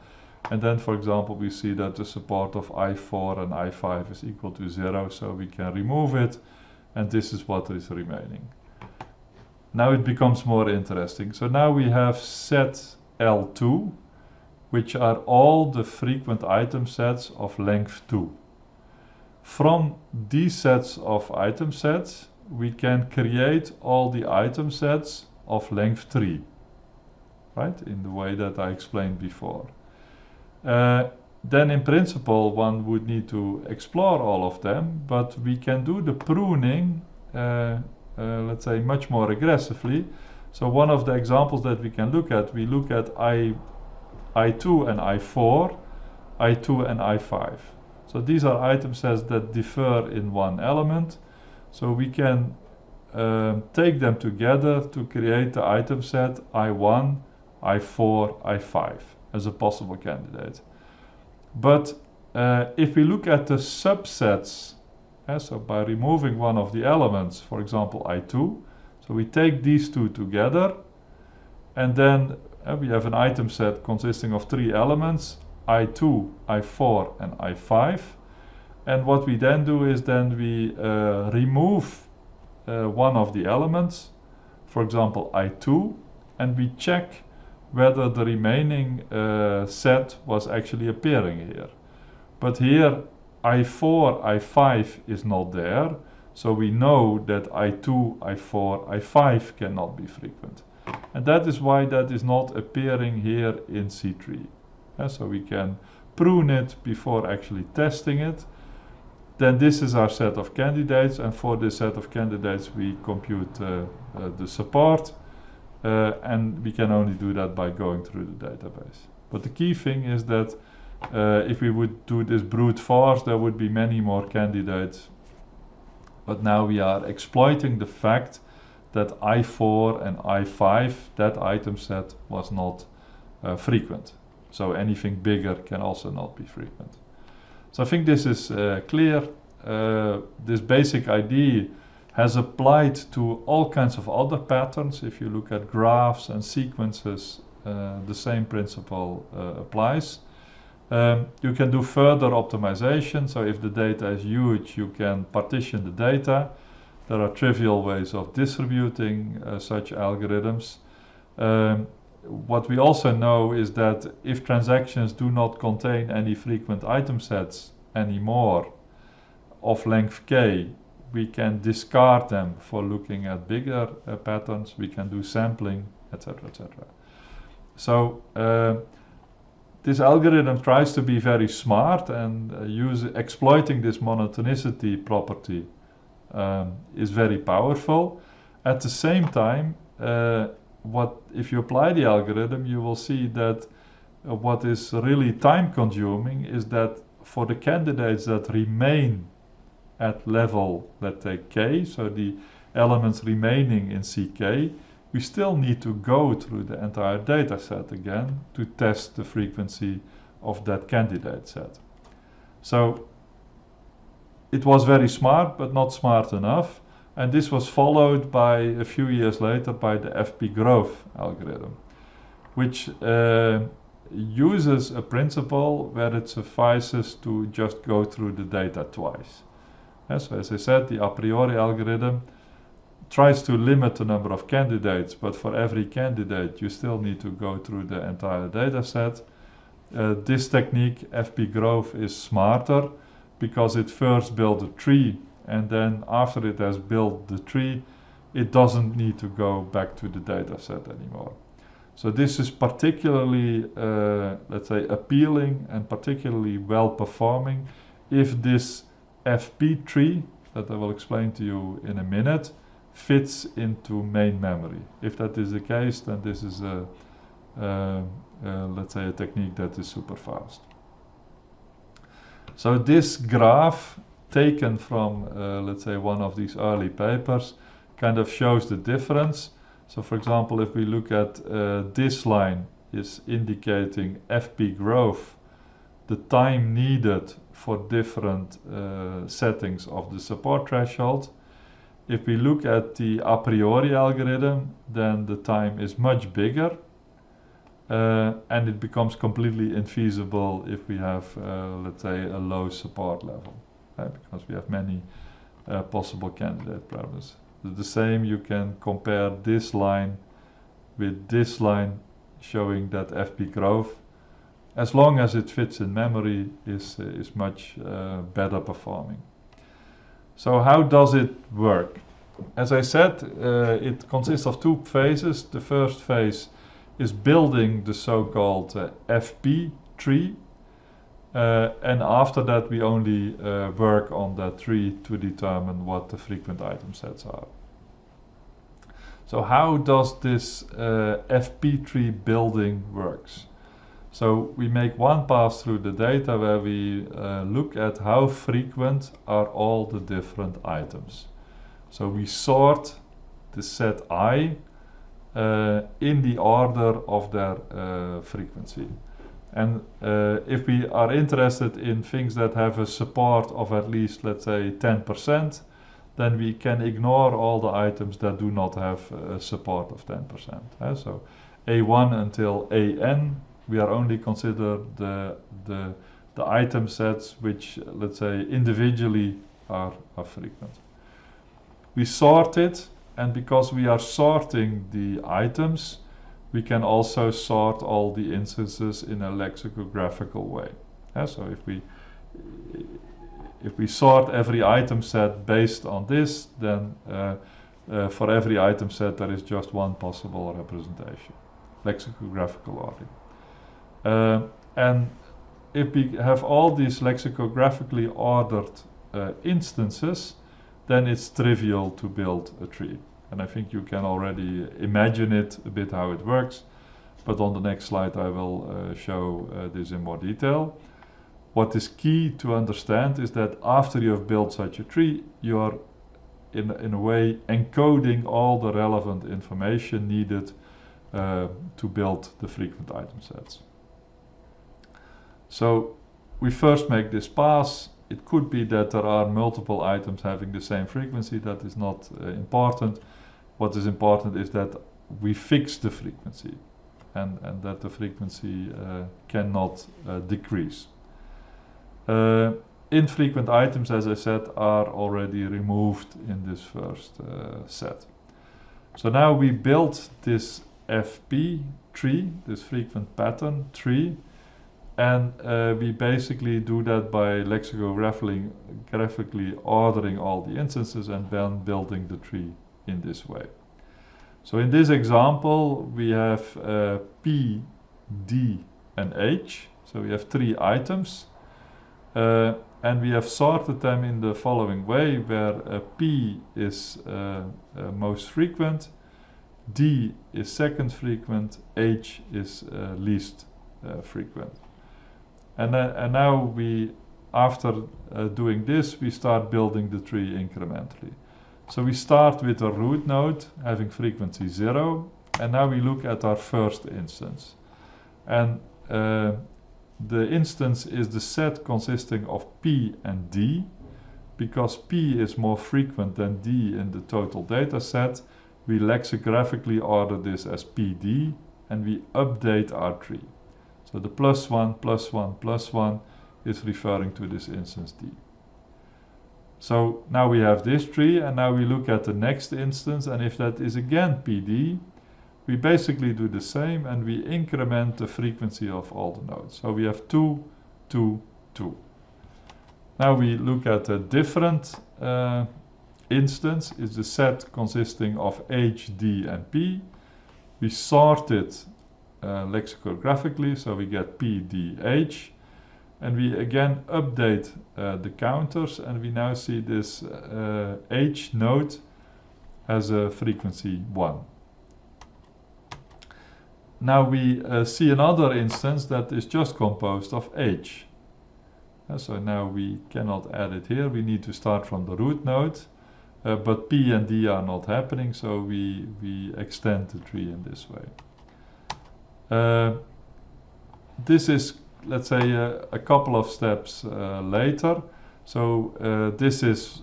and then for example we see that the support of I4 and I5 is equal to 0, so we can remove it, and this is what is remaining. Now it becomes more interesting. So now we have set L2, which are all the frequent item sets of length 2. From these sets of item sets, we can create all the item sets of length 3, right? In the way that I explained before. Then in principle, one would need to explore all of them, but we can do the pruning, let's say, much more aggressively. So one of the examples that we can look at, we look at I2 and I4, I2 and I5. So these are item sets that differ in one element. So we can take them together to create the item set I1, I4, I5 as a possible candidate. But if we look at the subsets, so by removing one of the elements, for example I2, so we take these two together, and then we have an item set consisting of 3 elements, I2, I4 and I5. And what we then do is then we remove one of the elements, for example I2, and we check whether the remaining set was actually appearing here. But here I4, I5 is not there, so we know that I2, I4, I5 cannot be frequent. And that is why that is not appearing here in C3. So we can prune it before actually testing it. Then this is our set of candidates, and for this set of candidates we compute the support, and we can only do that by going through the database. But the key thing is that if we would do this brute force, there would be many more candidates. But now we are exploiting the fact that I4 and I5, that item set, was not frequent. So anything bigger can also not be frequent. So I think this is clear. This basic idea has applied to all kinds of other patterns. If you look at graphs and sequences, the same principle applies. You can do further optimization. So if the data is huge, you can partition the data. There are trivial ways of distributing such algorithms. What we also know is that if transactions do not contain any frequent item sets anymore of length k, we can discard them for looking at bigger patterns. We can do sampling, etc., etc. So this algorithm tries to be very smart, and exploiting this monotonicity property is very powerful. At the same time, if you apply the algorithm, you will see that what is really time consuming is that for the candidates that remain at level, let's say k, so the elements remaining in CK, we still need to go through the entire data set again to test the frequency of that candidate set. So it was very smart, but not smart enough. And this was followed by a few years later by the fpgrowth algorithm, which uses a principle where it suffices to just go through the data twice. So as I said, the a priori algorithm tries to limit the number of candidates, but for every candidate you still need to go through the entire data set. This technique, fpgrowth, is smarter because it first builds a tree, and then after it has built the tree, it doesn't need to go back to the data set anymore. So this is particularly, let's say, appealing and particularly well performing if this FP tree, that I will explain to you in a minute, fits into main memory. If that is the case, then this is let's say a technique that is super fast. So this graph taken from let's say one of these early papers kind of shows the difference. So for example, if we look at this line is indicating FP growth, the time needed for different settings of the support threshold. If we look at the a priori algorithm, then the time is much bigger, and it becomes completely infeasible if we have, let's say, a low support level, right? Because we have many possible candidate parameters. The same, you can compare this line with this line showing that FP growth, as long as it fits in memory, is much better performing. So how does it work? As I said, it consists of two phases. The first phase is building the so-called FP tree, and after that we only work on that tree to determine what the frequent item sets are. So how does this FP tree building works? So we make one pass through the data where we look at how frequent are all the different items. So we sort the set I in the order of their frequency. And if we are interested in things that have a support of at least, let's say, 10%, then we can ignore all the items that do not have a support of 10%. So A1 until AN, we are only consider the item sets which, let's say, individually are frequent. We sort it, and because we are sorting the items, we can also sort all the instances in a lexicographical way. So if we sort every item set based on this, then for every item set there is just one possible representation, lexicographical ordering. And if we have all these lexicographically ordered instances, then it's trivial to build a tree. And I think you can already imagine it a bit how it works, but on the next slide I will show this in more detail. What is key to understand is that after you have built such a tree, you are in a way encoding all the relevant information needed to build the frequent item sets. So we first make this pass. It could be that there are multiple items having the same frequency. That is not important. What is important is that we fix the frequency and that the frequency cannot decrease. Infrequent items, as I said, are already removed in this first set. So now we built this FP tree, this frequent pattern tree, and we basically do that by lexicographically ordering all the instances and then building the tree in this way. So in this example we have P, D and H. So we have three items. And we have sorted them in the following way, where P is most frequent, D is second frequent, H is least frequent. And now we, after doing this, we start building the tree incrementally. So we start with a root node having frequency 0, and now we look at our first instance. And the instance is the set consisting of P and D. Because P is more frequent than D in the total data set, we lexicographically order this as PD and we update our tree. So the +1, +1, +1 is referring to this instance D. So now we have this tree, and now we look at the next instance, and if that is again PD, we basically do the same and we increment the frequency of all the nodes. So we have 2, 2, 2. Now we look at a different instance. It's the set consisting of H, D and P. We sort it lexicographically, so we get P, D, H. And we again update the counters, and we now see this H node has a frequency 1. Now we see another instance that is just composed of h. So now we cannot add it here, we need to start from the root node, but P and D are not happening, so we extend the tree in this way. This is, let's say, a couple of steps later. So this is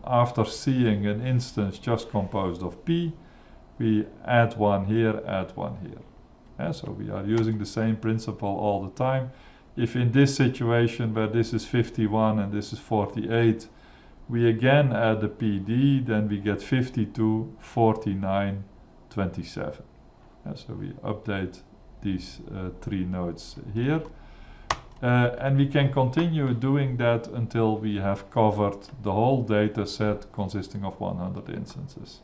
after seeing an instance just composed of P, we add one here, add one here. So we are using the same principle all the time. If in this situation where this is 51 and this is 48, we again add the PD, then we get 52, 49, 27. So we update these 3 nodes here. And we can continue doing that until we have covered the whole data set consisting of 100 instances.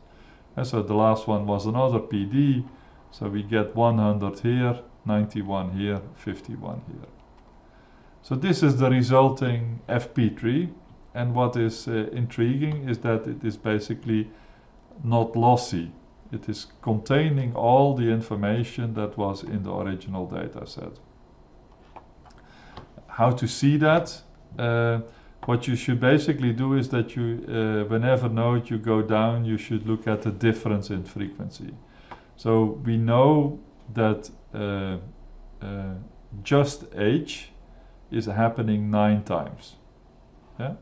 And so the last one was another PD, so we get 100 here, 91 here, 51 here. So this is the resulting FP tree, and what is intriguing is that it is basically not lossy. It is containing all the information that was in the original data set. How to see that? What you should basically do is that you, whenever node you go down, you should look at the difference in frequency. So we know that just H is happening 9 times. Yeah?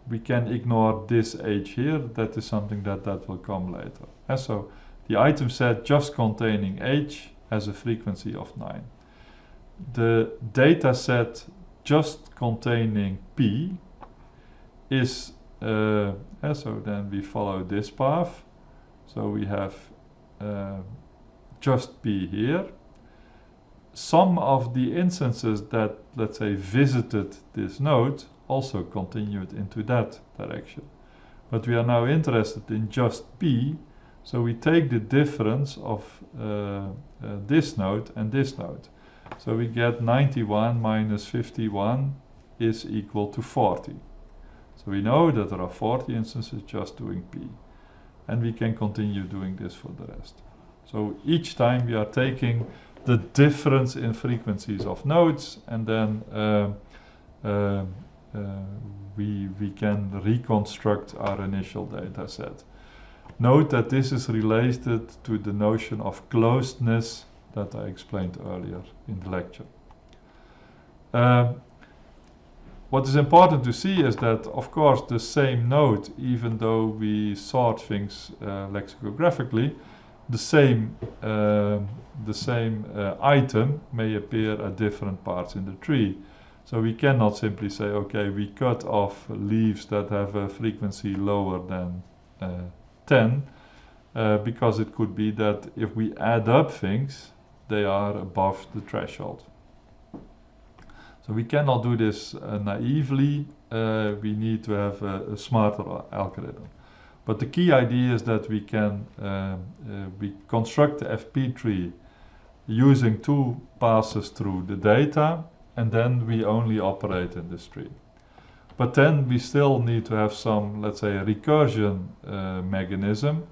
We can ignore this H here, that is something that will come later. And so the item set just containing H has a frequency of 9. The data set just containing P is, so then we follow this path. So we have just P here. Some of the instances that, let's say, visited this node also continued into that direction. But we are now interested in just P, so we take the difference of this node and this node. So we get 91 minus 51 is equal to 40. So we know that there are 40 instances just doing P. And we can continue doing this for the rest. So each time we are taking the difference in frequencies of nodes, and then we can reconstruct our initial data set. Note that this is related to the notion of closedness that I explained earlier in the lecture. What is important to see is that, of course, the same node, even though we sort things lexicographically, the same item may appear at different parts in the tree. So we cannot simply say, okay, we cut off leaves that have a frequency lower than 10, because it could be that if we add up things, they are above the threshold. So we cannot do this naively. We need to have a smarter algorithm. But the key idea is that we can we construct the FP tree using 2 passes through the data, and then we only operate in this tree. But then we still need to have some, let's say, recursion mechanism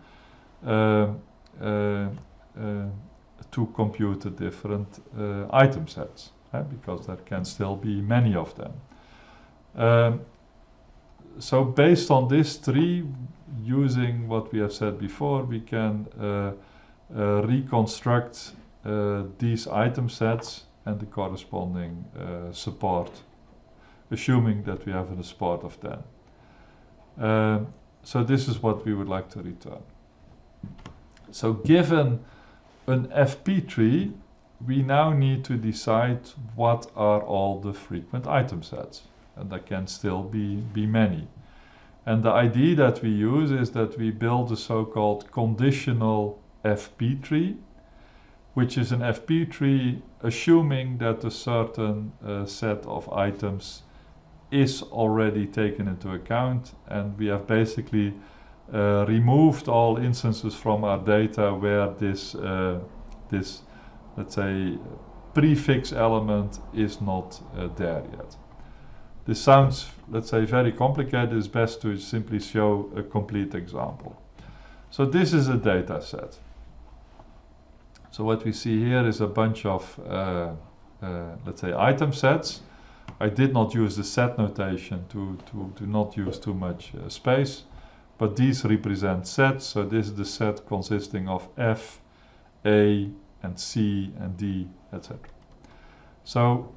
to compute the different item sets, because there can still be many of them. So based on this tree, using what we have said before, we can reconstruct these item sets and the corresponding support, assuming that we have a support of 10. So this is what we would like to return. So given an FP tree, we now need to decide what are all the frequent item sets, and there can still be many. And the idea that we use is that we build a so-called conditional FP tree, which is an FP tree assuming that a certain set of items is already taken into account, and we have basically removed all instances from our data where this, let's say, prefix element is not there yet. This sounds, let's say, very complicated. It's best to simply show a complete example. So this is a data set. So what we see here is a bunch of, let's say, item sets. I did not use the set notation to not use too much space, but these represent sets. So this is the set consisting of F, A, and C, and D, etc. So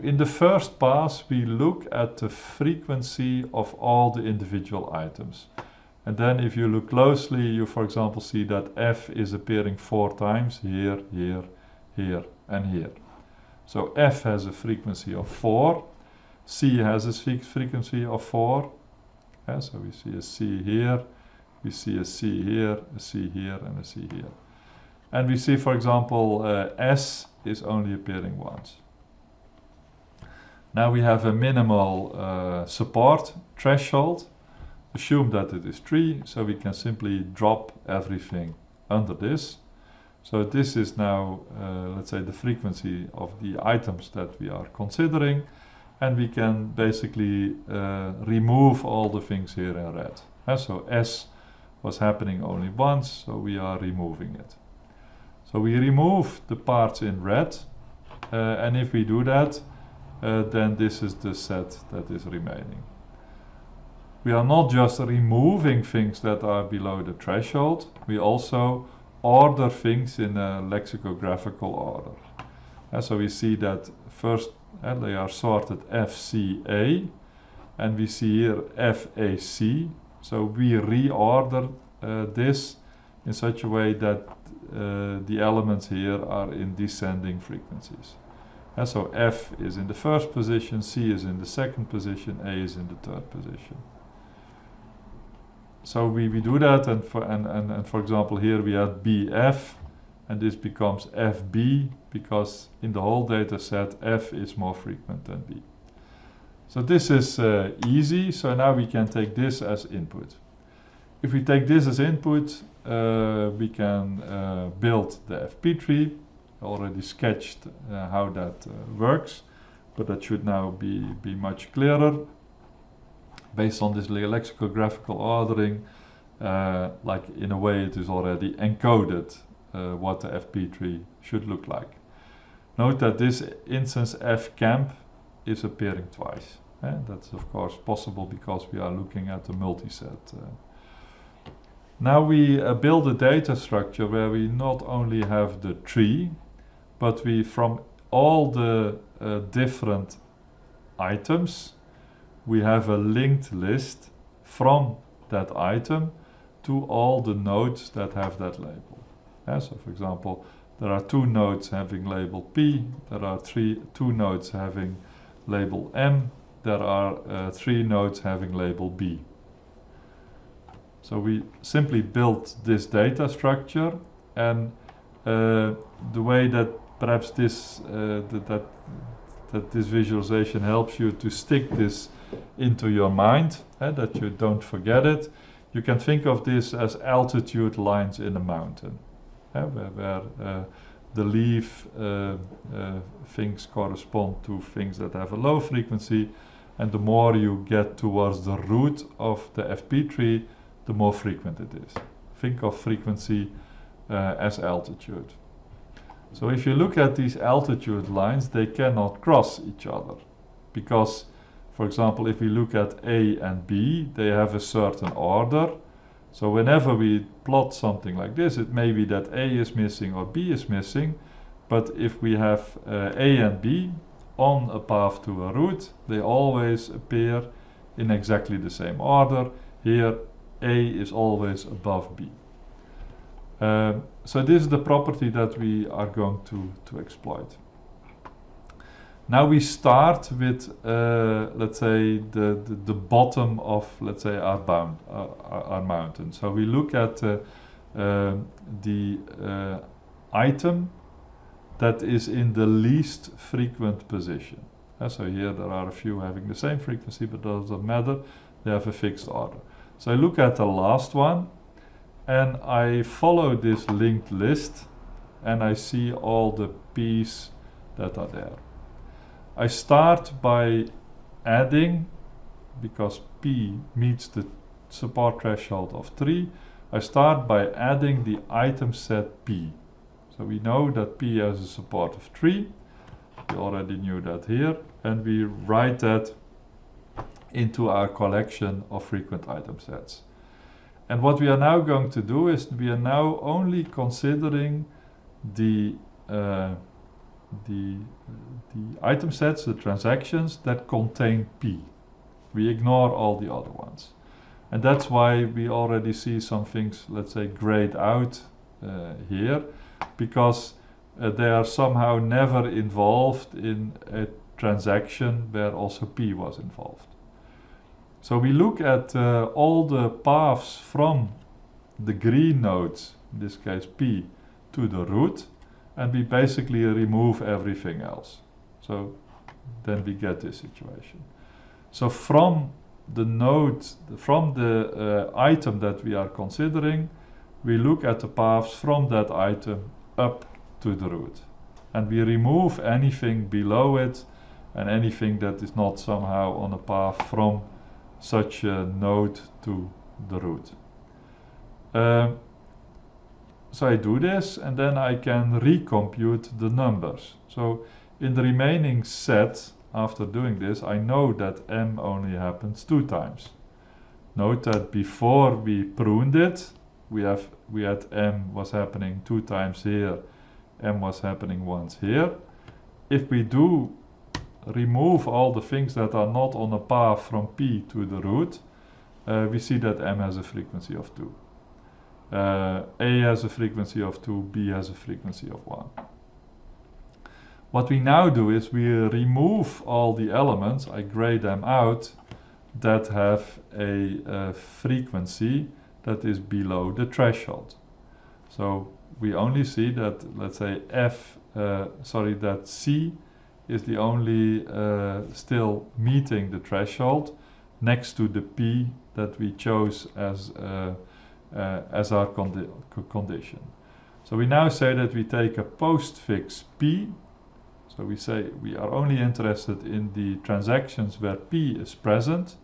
in the first pass, we look at the frequency of all the individual items. And then if you look closely, you, for example, see that F is appearing 4 times, here, here, here, and here. So F has a frequency of 4, C has a frequency of 4, so we see a C here, we see a C here, a C here, and a C here. And we see, for example, S is only appearing once. Now we have a minimal support threshold. Assume that it is 3, so we can simply drop everything under this. So this is now, let's say, the frequency of the items that we are considering, and we can basically remove all the things here in red. So S was happening only once, so we are removing it. So we remove the parts in red, and if we do that, then this is the set that is remaining. We are not just removing things that are below the threshold, we also order things in a lexicographical order. So we see that first they are sorted FCA, and we see here FAC. So we reorder this in such a way that the elements here are in descending frequencies. So F is in the first position, C is in the second position, A is in the third position. So we do that, and for example here we have BF, and this becomes FB, because in the whole data set F is more frequent than B. So this is easy, so now we can take this as input. If we take this as input, we can build the FP tree. I already sketched how that works, but that should now be much clearer. Based on this lexicographical ordering, like in a way it is already encoded what the FP tree should look like. Note that this instance fcamp is appearing twice. That's of course possible because we are looking at a multiset. Now we build a data structure where we not only have the tree, but we, from all the different items, we have a linked list from that item to all the nodes that have that label. So for example, there are 2 nodes having label P, there are 2 nodes having label M, there are 3 nodes having label B. So we simply built this data structure, and the way that perhaps this this visualization helps you to stick this into your mind, that you don't forget it. You can think of this as altitude lines in a mountain, where the leaf things correspond to things that have a low frequency, and the more you get towards the root of the FP tree, the more frequent it is. Think of frequency as altitude. So if you look at these altitude lines, they cannot cross each other, because, for example, if we look at A and B, they have a certain order. So whenever we plot something like this, it may be that A is missing or B is missing, but if we have A and B on a path to a root, they always appear in exactly the same order. Here A is always above B. So this is the property that we are going to exploit. Now we start with, let's say, the bottom of, let's say, our mountain. So we look at the item that is in the least frequent position. So here there are a few having the same frequency, but that doesn't matter. They have a fixed order. So I look at the last one, and I follow this linked list, and I see all the P's that are there. I start by adding, because P meets the support threshold of 3, I start by adding the item set P. So we know that P has a support of 3. We already knew that here, and we write that into our collection of frequent item sets. And what we are now going to do is we are now only considering the item sets, the transactions that contain P. We ignore all the other ones. And that's why we already see some things, let's say, grayed out here, because they are somehow never involved in a transaction where also P was involved. So we look at all the paths from the green nodes, in this case P, to the root, and we basically remove everything else. So then we get this situation. So from the node, from the item that we are considering, we look at the paths from that item up to the root. And we remove anything below it and anything that is not somehow on a path from such a node to the root. So I do this, and then I can recompute the numbers. So in the remaining set, after doing this, I know that M only happens 2 times. Note that before we pruned it, we had M was happening 2 times here, M was happening once here. If we do remove all the things that are not on a path from P to the root, we see that M has a frequency of 2. A has a frequency of 2, B has a frequency of 1. What we now do is we remove all the elements, I gray them out, that have a frequency that is below the threshold. So we only see that, let's say, that C is the only still meeting the threshold next to the P that we chose as our condition. So we now say that we take a postfix P. So we say we are only interested in the transactions where P is present,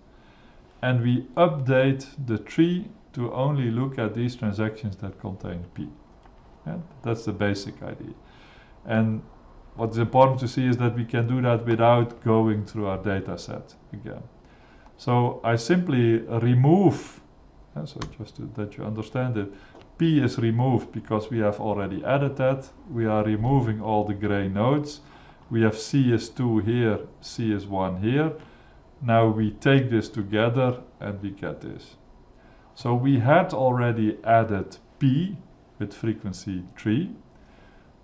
and we update the tree to only look at these transactions that contain P. Yeah, that's the basic idea. And what's important to see is that we can do that without going through our data set again. So I simply remove, so just that you understand it, P is removed because we have already added that. We are removing all the gray nodes. We have C is 2 here, C is 1 here. Now we take this together and we get this. So we had already added P with frequency 3.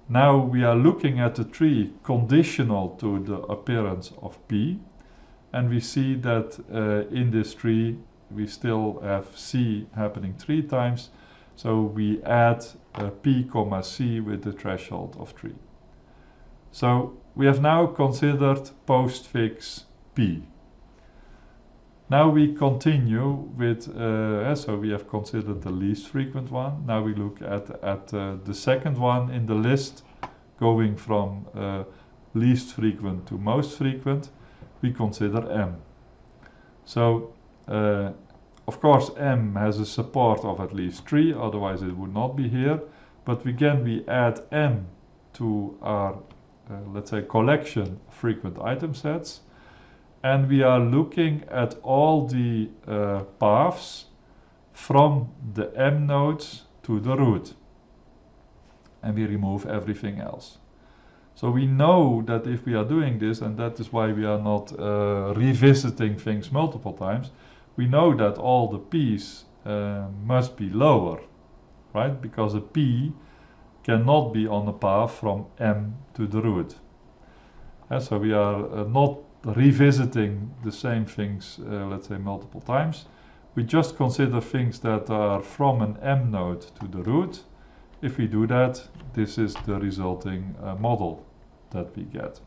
Now we are looking at the tree conditional to the appearance of P, and we see that in this tree we still have C happening 3 times, so we add P, C with the threshold of 3. So we have now considered postfix P. Now we continue with, so we have considered the least frequent one. Now we look at the second one in the list, going from least frequent to most frequent. We consider M. So, of course, M has a support of at least 3, otherwise it would not be here. But again, we add M to our, let's say, collection of frequent item sets. And we are looking at all the paths from the M nodes to the root. And we remove everything else. So we know that if we are doing this, and that is why we are not revisiting things multiple times, we know that all the P's must be lower, right? Because a P cannot be on a path from M to the root. And so we are not revisiting the same things, let's say, multiple times. We just consider things that are from an M node to the root. If we do that, this is the resulting model that we get.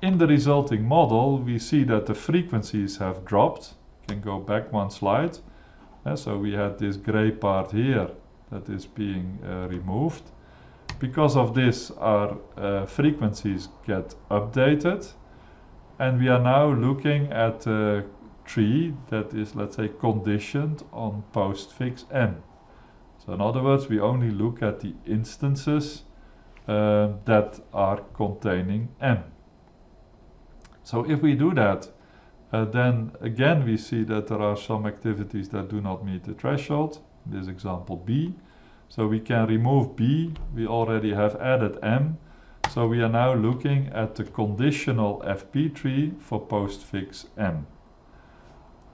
In the resulting model, we see that the frequencies have dropped. You can go back one slide. So we had this gray part here that is being removed. Because of this, our frequencies get updated. And we are now looking at a tree that is, let's say, conditioned on postfix m. So in other words, we only look at the instances that are containing m. So if we do that, then again we see that there are some activities that do not meet the threshold. In this example, B. So we can remove B. We already have added M. So we are now looking at the conditional FP tree for postfix M.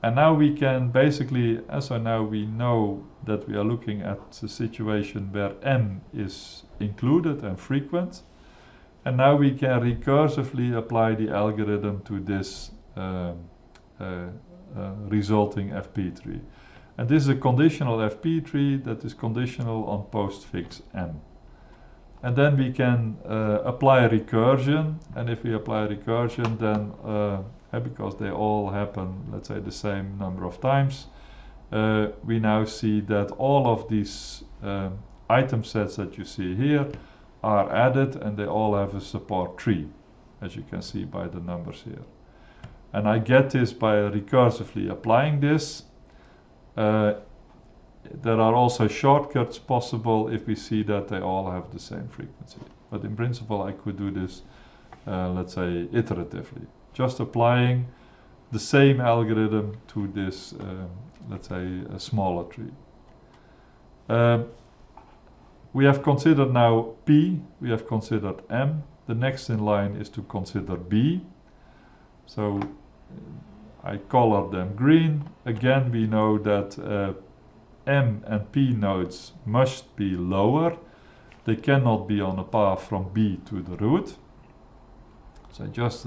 And now we can basically, so now we know that we are looking at the situation where M is included and frequent. And now we can recursively apply the algorithm to this resulting FP tree. And this is a conditional FP tree that is conditional on postfix M. And then we can apply recursion, and if we apply recursion, then because they all happen, let's say, the same number of times, we now see that all of these item sets that you see here are added, and they all have a support tree, as you can see by the numbers here. And I get this by recursively applying this. There are also shortcuts possible if we see that they all have the same frequency. But in principle, I could do this, let's say, iteratively. Just applying the same algorithm to this, let's say, a smaller tree. We have considered now P, we have considered M. The next in line is to consider B. So I color them green. Again, we know that M and P nodes must be lower. They cannot be on a path from B to the root. So I just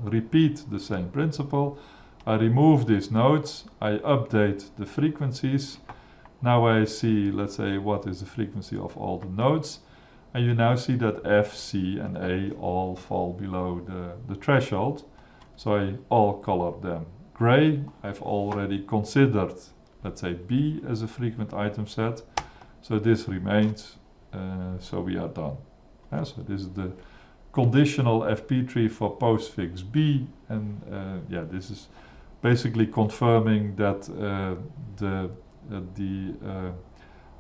repeat the same principle. I remove these nodes. I update the frequencies. Now I see, let's say, what is the frequency of all the nodes. And you now see that F, C, and A all fall below the threshold. So I all color them gray. I've already considered, let's say, B as a frequent item set. So this remains, so we are done. So this is the conditional FP tree for postfix B. And yeah, this is basically confirming that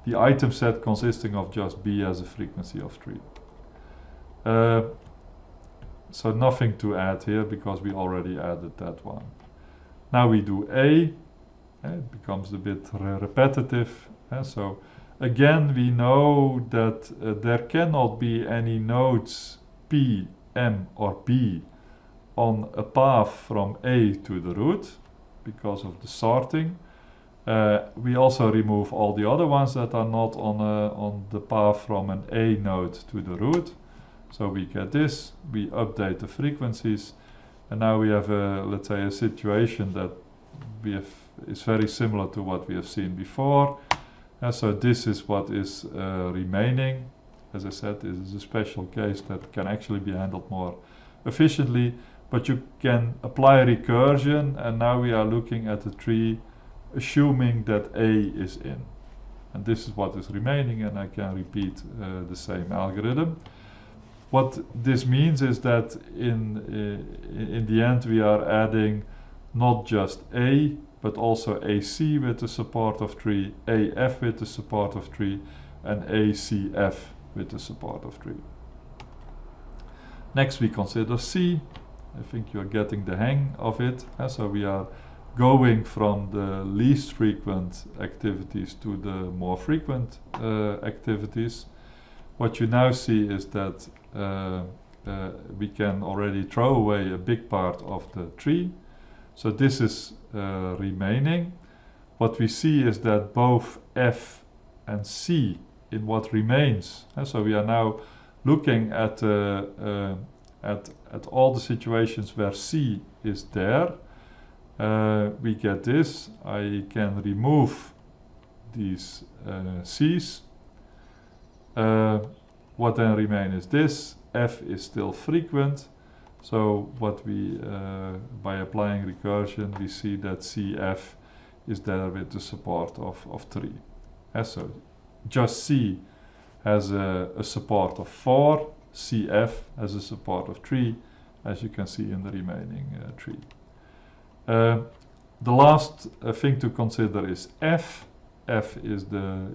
the item set consisting of just B has a frequency of 3. So nothing to add here because we already added that one. Now we do A. It becomes a bit repetitive. So again, we know that there cannot be any nodes P, M, or B on a path from A to the root because of the sorting. We also remove all the other ones that are not on the path from an A node to the root. So we get this, we update the frequencies, and now we have a, let's say, a situation that is very similar to what we have seen before. So this is what is remaining. As I said, this is a special case that can actually be handled more efficiently, but you can apply recursion, and now we are looking at the tree assuming that A is in. And this is what is remaining, and I can repeat the same algorithm. What this means is that in the end we are adding not just A, but also AC with the support of 3, AF with the support of 3, and ACF with the support of 3. Next we consider C. I think you're getting the hang of it. So we are going from the least frequent activities to the more frequent activities. What you now see is that we can already throw away a big part of the tree. So this is remaining. What we see is that both F and C in what remains. So we are now looking at all the situations where C is there. We get this. I can remove these C's. What then remains is this. F is still frequent. So what we, by applying recursion, we see that CF is there with the support of 3. So just C has a support of 4, CF has a support of 3, as you can see in the remaining tree. The last thing to consider is F. F is the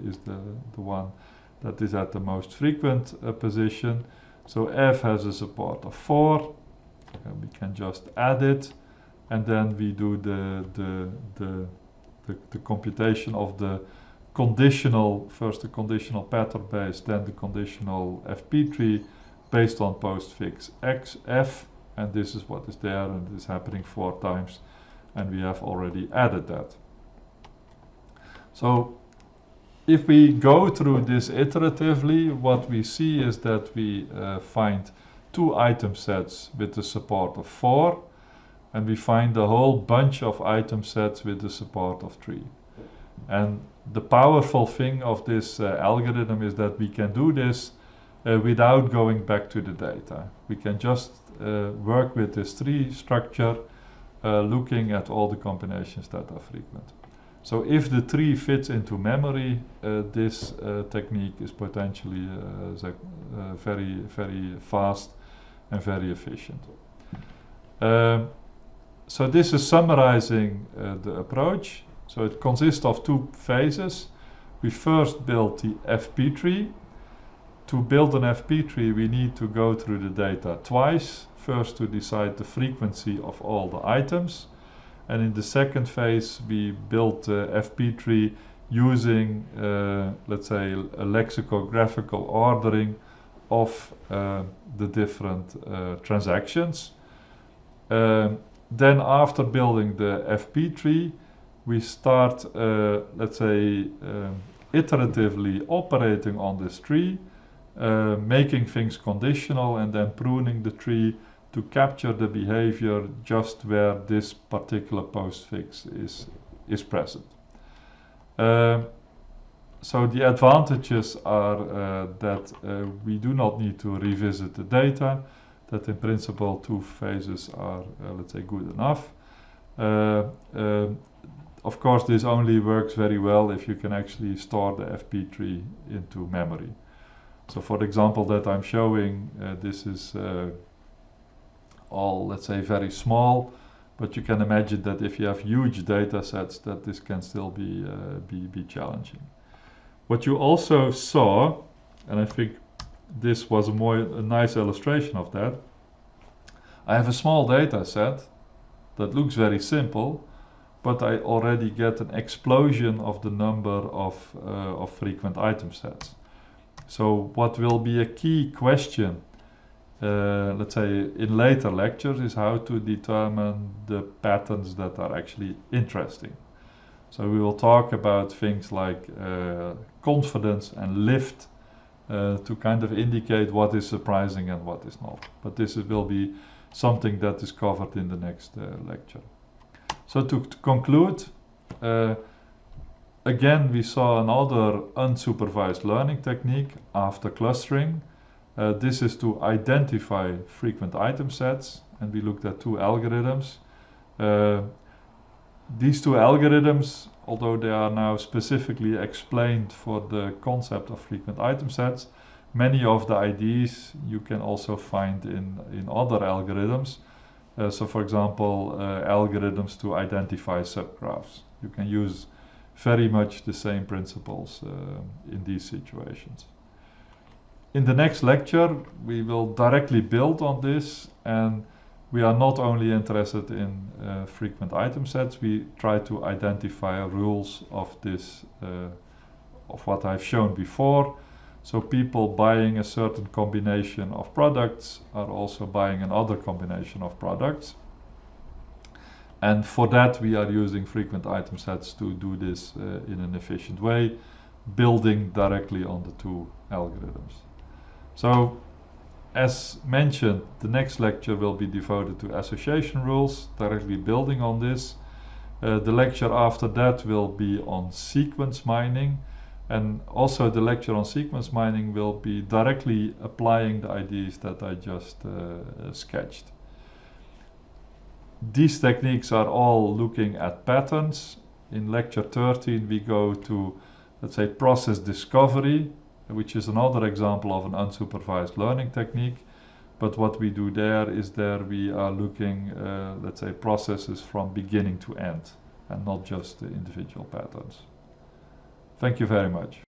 one that is at the most frequent position. So F has a support of 4. We can just add it, and then we do the computation of the conditional, first the conditional pattern base, then the conditional FP tree based on postfix X F, and this is what is there, and it is happening 4 times, and we have already added that. So if we go through this iteratively, what we see is that we find 2 item sets with the support of 4, and we find a whole bunch of item sets with the support of 3. And the powerful thing of this algorithm is that we can do this without going back to the data. We can just work with this tree structure, looking at all the combinations that are frequent. So if the tree fits into memory, this technique is potentially very, very fast and very efficient. So this is summarizing the approach. So it consists of 2 phases. We first build the FP tree. To build an FP tree, we need to go through the data twice. First to decide the frequency of all the items. And in the second phase, we build the FP tree using, let's say, a lexicographical ordering of the different transactions. Then after building the FP tree, we start, let's say, iteratively operating on this tree, making things conditional and then pruning the tree to capture the behavior just where this particular postfix is present. So the advantages are that we do not need to revisit the data, that in principle 2 phases are, let's say, good enough. Of course, this only works very well if you can actually store the FP tree into memory. So for the example that I'm showing, this is all, let's say, very small, but you can imagine that if you have huge data sets, that this can still be challenging. What you also saw, and I think this was a nice illustration of that, I have a small data set that looks very simple, but I already get an explosion of the number of frequent item sets. So what will be a key question, let's say in later lectures, is how to determine the patterns that are actually interesting. So we will talk about things like confidence and lift to kind of indicate what is surprising and what is not. But this will be something that is covered in the next lecture. So to conclude, again we saw another unsupervised learning technique after clustering. This is to identify frequent item sets, and we looked at 2 algorithms. These 2 algorithms, although they are now specifically explained for the concept of frequent item sets, many of the IDs you can also find in other algorithms. So for example, algorithms to identify subgraphs. You can use very much the same principles in these situations. In the next lecture, we will directly build on this, and we are not only interested in frequent item sets, we try to identify rules of this, of what I've shown before. So people buying a certain combination of products are also buying another combination of products. And for that we are using frequent item sets to do this in an efficient way, building directly on the 2 algorithms. So as mentioned, the next lecture will be devoted to association rules, directly building on this. The lecture after that will be on sequence mining, and also the lecture on sequence mining will be directly applying the ideas that I just sketched. These techniques are all looking at patterns. In lecture 13 we go to, let's say, process discovery, which is another example of an unsupervised learning technique, But what we do there is we are looking, let's say, processes from beginning to end, and not just the individual patterns. Thank you very much.